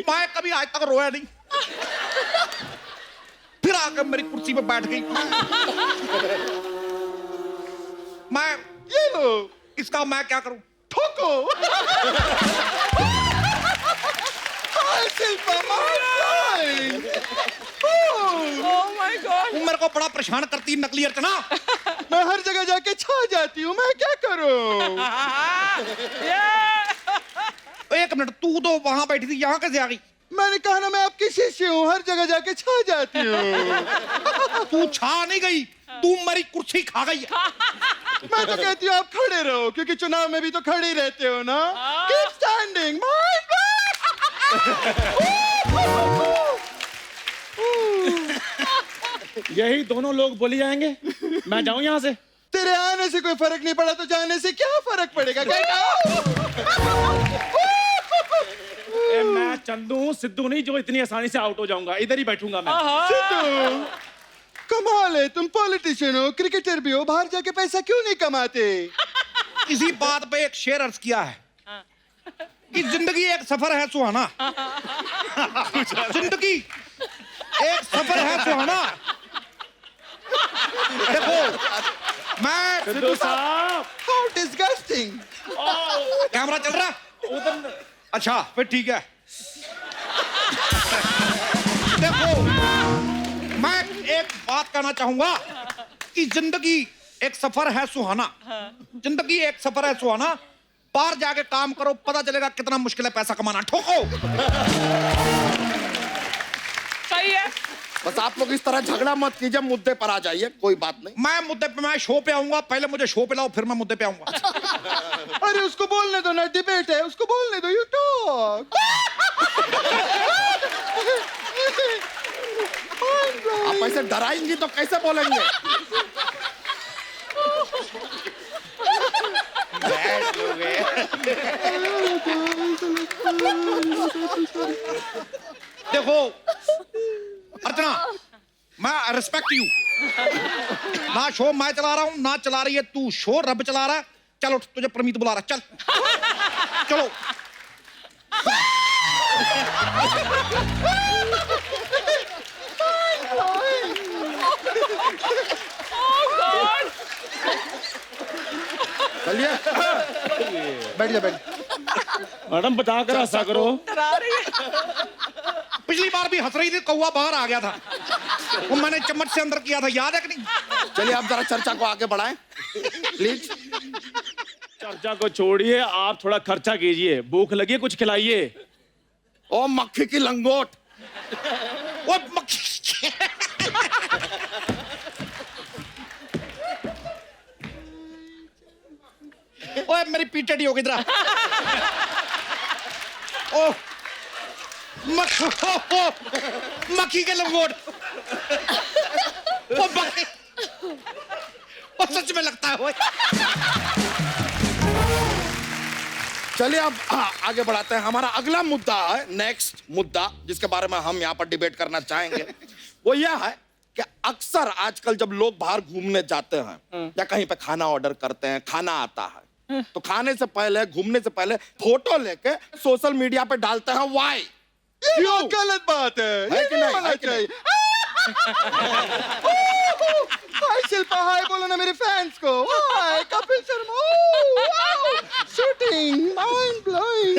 मैं कभी आज तक रोया नहीं, फिर आकर मेरी कुर्सी पे बैठ गई। मैं ये लो, इसका मैं क्या करूं? ठोको। Oh my God! मेरे को बड़ा परेशान करती है नकली अर्चना। मैं हर जगह जाके छा जाती हूँ, मैं क्या करूं? एक मिनट, तू तो वहां बैठी थी, यहाँ कैसे आ गई? मैंने कहा ना, मैं आपकी शिष्य हूँ, हर जगह जाके छा जाती हूँ। तू छा नहीं गई, तू मेरी कुर्सी खा गई। मैं तो कहती हूँ आप खड़े रहो, क्योंकि चुनाव में भी तो खड़े ही रहते हो ना। Keep standing, यही दोनों लोग बोली जाएंगे, मैं जाऊं यहाँ से? तेरे आने से कोई फर्क नहीं पड़ा तो जाने से क्या फर्क पड़ेगा? मैं चंदू हूँ, सिद्धू नहीं, जो इतनी आसानी से आउट हो जाऊंगा। इधर ही बैठूंगा मैं। सिद्धू, कमाल है, तुम पॉलिटिशियन हो, क्रिकेटर भी हो, बाहर जाके पैसा क्यों नहीं कमाते? इसी बात पे एक शेर अर्ज किया है कि जिंदगी एक सफर है सुहाना। जिंदगी एक सफर है सुहाना। देखो, मैं सिद्धू साहब, How disgusting! कैमरा चल रहा उधर? अच्छा, फिर ठीक है। देखो, मैं एक बात कहना चाहूंगा कि जिंदगी एक सफर है सुहाना। जिंदगी एक सफर है सुहाना। बाहर जाके काम करो, पता चलेगा कितना मुश्किल है पैसा कमाना। ठोको। सही है। बस आप लोग इस तरह झगड़ा मत कीजिए, मुद्दे पर आ जाइए, कोई बात नहीं। मैं मुद्दे पे, मैं शो पे आऊंगा, पहले मुझे शो पे लाओ, फिर मैं मुद्दे पे आऊंगा। अरे उसको बोलने दो ना, डिबेट है, उसको बोलने दो, यू टॉक। आप ऐसे डराएंगी तो कैसे बोलेंगे? देखो अर्चना, मैं रिस्पेक्ट यू। ना शो मैं चला रहा हूं, ना चला रही है तू शो, रब चला रहा है। चलो, तुझे प्रमीत बुला रहा है, चल चलो। चलिए, बैठ जा, बैठ। मैडम बता कर हंसा करो। डरा रही है। पिछली बार भी हंस रही थी, कौवा बाहर आ गया था, वो मैंने चम्मच से अंदर किया था, याद है कि नहीं? चलिए आप जरा चर्चा को आगे बढ़ाएं प्लीज। चर्चा को छोड़िए, आप थोड़ा खर्चा कीजिए, भूख लगी है, कुछ खिलाइए। ओ मक्खी की लंगोट। ओ मक्खी। ओए मेरी पीठ टेढ़ी हो गई इधर। ओ मक्खी के लंगोट। ओ मक्खी, ओ सच में लगता है वो। चलिए अब आगे बढ़ाते हैं। हमारा अगला मुद्दा है, नेक्स्ट मुद्दा जिसके बारे में हम यहाँ पर डिबेट करना चाहेंगे, वो यह है कि अक्सर आजकल जब लोग बाहर घूमने जाते हैं या कहीं पे खाना ऑर्डर करते हैं, खाना आता है, तो खाने से पहले, घूमने से पहले फोटो लेके सोशल मीडिया पे डालते हैं। वाई? ये गलत बात है कि नहीं? है कि नहीं? हाय शिल्पा, हाय बोलो ना मेरे फैंस को। Hi Kapil Sharma, shooting mind blowing.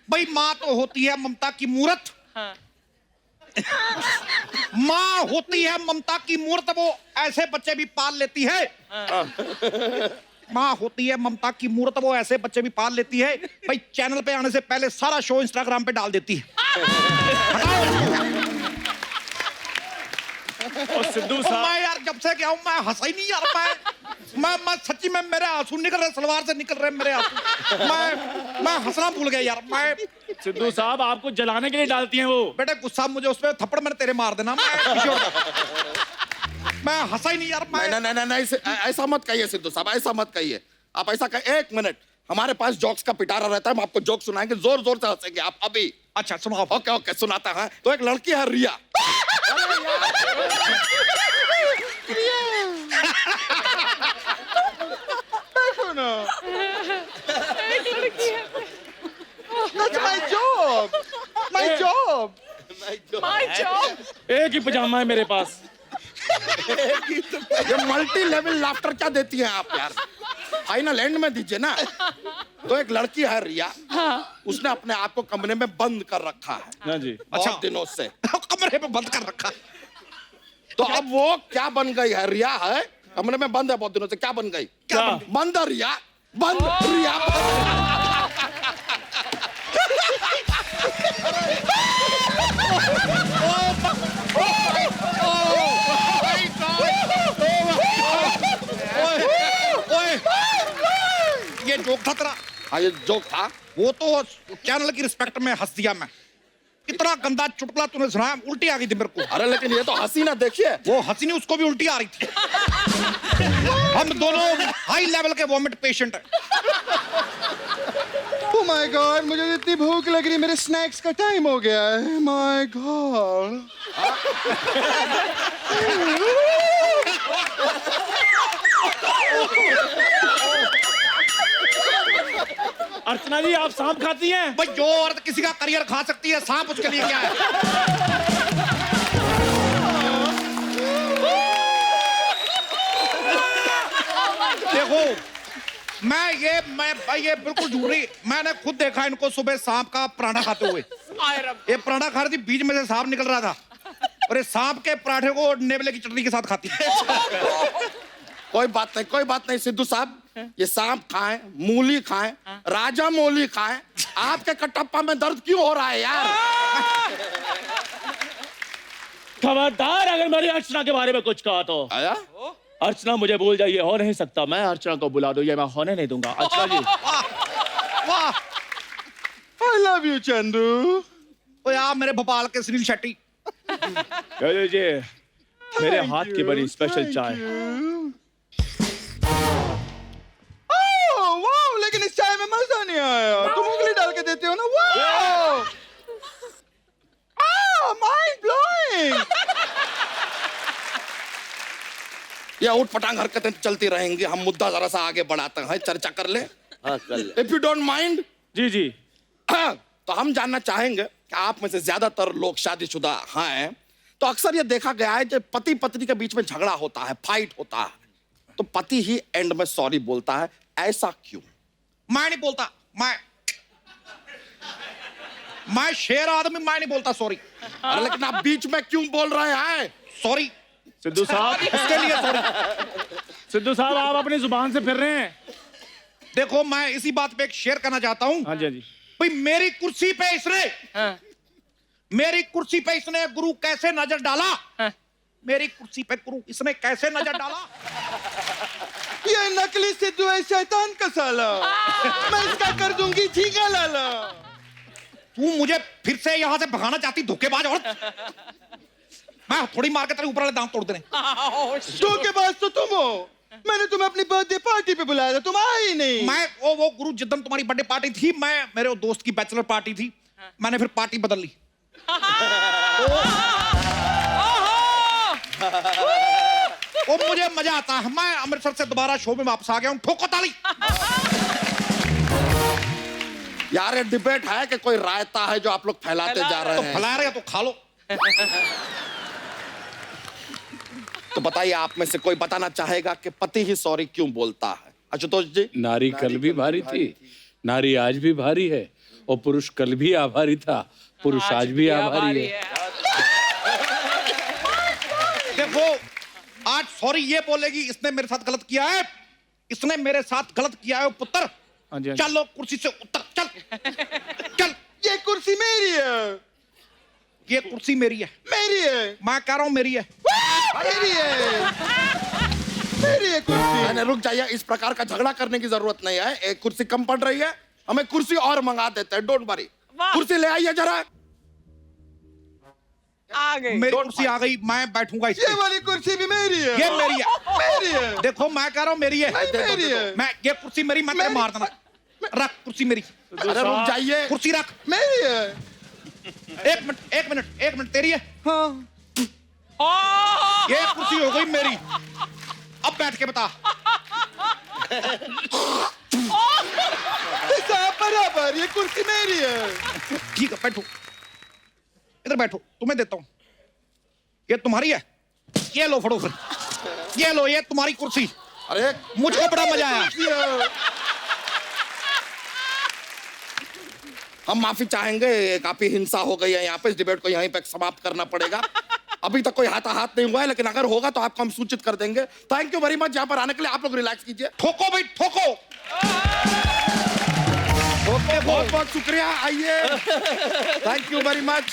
भाई माँ तो होती है ममता की मूर्त। माँ होती है ममता की मूर्त, वो ऐसे बच्चे भी पाल लेती है। माँ होती है ममता की मूर्त, वो ऐसे बच्चे भी पाल लेती है। भाई चैनल पे आने से पहले सारा शो इंस्टाग्राम पे डाल देती है। और सिद्धू साहब, मैं यार जब से क्या हूँ मैं हंसा ही नहीं यार। मैं सच्ची में मेरे आंसू निकल रहे, सलवार से निकल रहे मेरे आंसू। मैं हंसना भूल गया यार। मैं सिद्धू साहब आपको जलाने के लिए डालती हैं वो। बेटे गुस्सा मुझे उस पर थप्पड़ मैंने तेरे मार देना। मैं हंसा ही नहीं यार। नहीं, ऐसा मत कहिए सिद्धू साहब, ऐसा मत कहिए। आप ऐसा कहिए, 1 मिनट, हमारे पास जोक्स का पिटारा रहता है, हम आपको जोक सुनाएंगे, जोर जोर से हंसेंगे आप अभी। अच्छा सुनाओ। ओके ओके, सुनाता है। तो एक लड़की है रिया। देखो ना, that's my job, my job, My job. एक ही पजामा है मेरे पास। ये मल्टी लेवल लाफ्टर क्या देती हैं आप यार? फाइनल एंड में दीजिए ना। तो एक लड़की है रिया, उसने अपने आप को कमरे में बंद कर रखा है। हाँ जी। बहुत दिनों से कमरे में बंद कर रखा। तो अब वो क्या बन गई है? रिया है, कमरे में बंद है बहुत दिनों से। क्या बन गई? क्या? बंद रिया, बंद रिया। ये जोक था तेरा? हाँ ये जोक था। वो तो चैनल की रिस्पेक्ट में हंस दिया मैं। इतना गंदा चुटकुला तूने सुनाया, उल्टी आ गई थी मेरे को। अरे लेकिन ये तो हंसी ना, देखिए वो हंसी नहीं, उसको भी उल्टी आ रही थी। हम दोनों हाई लेवल के वॉमिट पेशेंट हैं। Oh my God, मुझे इतनी भूख लग रही, मेरे स्नैक्स का टाइम हो गया है। My God। अर्चना जी, आप सांप खाती हैं? भाई जो औरत किसी का करियर खा सकती है, सांप उसके लिए क्या है? देखो मैं भाई ये बिल्कुल झूठ नहीं, मैंने खुद देखा इनको सुबह सांप का पराठा खाते हुए। ये पराठा खा रही थी, बीच में से सांप निकल रहा था और ये सांप के पराठे को नेवले की चटनी के साथ खाती है। कोई बात नहीं, कोई बात नहीं सिद्धू साहब, ये सांप खाएं, मूली खाएं, राजा मूली खाएं, आपके कटप्पा में दर्द क्यों हो रहा है यार? खबरदार अगर मेरी अर्चना के बारे में कुछ कहा तो। आया? अर्चना मुझे भूल जाइए, हो नहीं सकता। मैं अर्चना को बुला दूं, ये मैं होने नहीं दूंगा। अर्चना जी, वाह, I love you चंदू। ओ यार मेरे भोपाल के सुनील शेट्टी। कह लीजिए मेरे हाथ की बड़ी स्पेशल चाय। वाह, लेकिन इस चाय में मजा नहीं आया। तुम उंगली डाल के देते हो ना। वाह, माइंड ब्लोइंग। ये उठ पटांग हरकतें चलती रहेंगी, हम मुद्दा जरा सा आगे बढ़ाते हैं, चर्चा कर ले। हाँ कर ले। If you don't mind. जी जी। तो हम जानना चाहेंगे कि आप में से ज्यादातर लोग शादीशुदा हैं, तो अक्सर ये देखा गया है कि पति पत्नी के बीच में झगड़ा होता है, फाइट होता है, तो पति ही एंड में सॉरी बोलता है। ऐसा क्यों? मैं नहीं बोलता, मैं शेर आदमी, मैं नहीं बोलता सॉरी। अरे लेकिन आप बीच में क्यों बोल रहे हैं सॉरी? सिद्धू साहब, इसके लिए सॉरी। सिद्धू साहब आप अपनी जुबान से फिर रहे हैं। देखो मैं इसी बात पे एक शेर कहना चाहता हूँ। हाँ जी, हाँ जी। भाई मेरी कुर्सी पे इसने मेरी कुर्सी पे इसने गुरु कैसे नजर डाला? मेरी कुर्सी पे गुरु इसने कैसे नजर डाला? ये नकली सिद्धू है, शैतान का साला। मैं इसका कर दूंगी ठीका लाला। तू मुझे फिर से यहाँ से भगाना चाहती धोखेबाज औरत? मैं थोड़ी मार के तेरे ऊपर वाले दांत तोड़ देने। धोखेबाज तो तुम हो। मैंने तुम्हें अपनी बर्थडे पार्टी पे बुलाया था, तुम आए ही नहीं। मैं वो गुरु जिद्दन तुम्हारी बर्थडे पार्टी थी, मैं मेरे दोस्त की बैचलर पार्टी थी, मैंने फिर पार्टी बदल ली। ओ ओ मुझे मजा आता है। मैं अमृतसर से दोबारा शो में वापस आ गया हूँ। ठोको ताली। यार ये डिबेट है कि कोई रायता है जो आप लोग फैलाते जा रहे हैं? तो फैला रहे हो तो खा लो। तो बताइए, आप में से कोई बताना चाहेगा कि पति ही सॉरी क्यों बोलता है? आशुतोष जी। नारी कल भी भारी थी, नारी आज भी भारी है, और पुरुष कल भी आभारी था, पुरुष आज भी आभारी है। देखो, आज सॉरी ये बोलेगी इसने मेरे साथ गलत किया है, इसने मेरे साथ गलत किया है पुत्र। चलो कुर्सी से उतर, चल। ये कुर्सी मेरी है। ये कुर्सी मेरी है। मेरी है। मैं कह रहा हूँ मेरी है। मेरी है। मेरी है कुर्सी। मैंने रुक जाइए, इस प्रकार का झगड़ा करने की जरूरत नहीं है। एक कुर्सी कम पड़ रही है, हमें कुर्सी और मंगा देते हैं, डोंट वरी। कुर्सी ले आइए जरा। आ गई मेरी कुर्सी आ गई, मैं बैठूंगा इस पे। ये वाली कुर्सी भी मेरी है। ये मेरी है। मेरी है। देखो मैं कह रहा हूँ मेरी है। मेरी है। मैं ये कुर्सी मेरी, मैं तेरे मार देना। रख कुर्सी मेरी। अरे रुक जाइए, कुर्सी रख। मेरी है। एक मिनट तेरी है। हाँ। ये कुर्सी हो गई मेरी। अब बैठ के बता। बराबर, ये कुर्सी मेरी है। ठीक है, बैठो इधर बैठो, तुम्हें देता हूं। ये तुम्हारी है, ये लो फड़ो फिर। ये लो, ये तुम्हारी कुर्सी। अरे मुझको बड़ा मजा आया। हम माफी चाहेंगे, काफी हिंसा हो गई है यहाँ पे। इस डिबेट को यहीं पे समाप्त करना पड़ेगा। अभी तक कोई हाथाहाथ नहीं हुआ है, लेकिन अगर होगा तो आपको हम सूचित कर देंगे। थैंक यू वेरी मच यहाँ पर आने के लिए। आप लोग रिलैक्स कीजिए। ठोको भाई, ठोको। बहुत बहुत शुक्रिया, आइए। Thank you very much.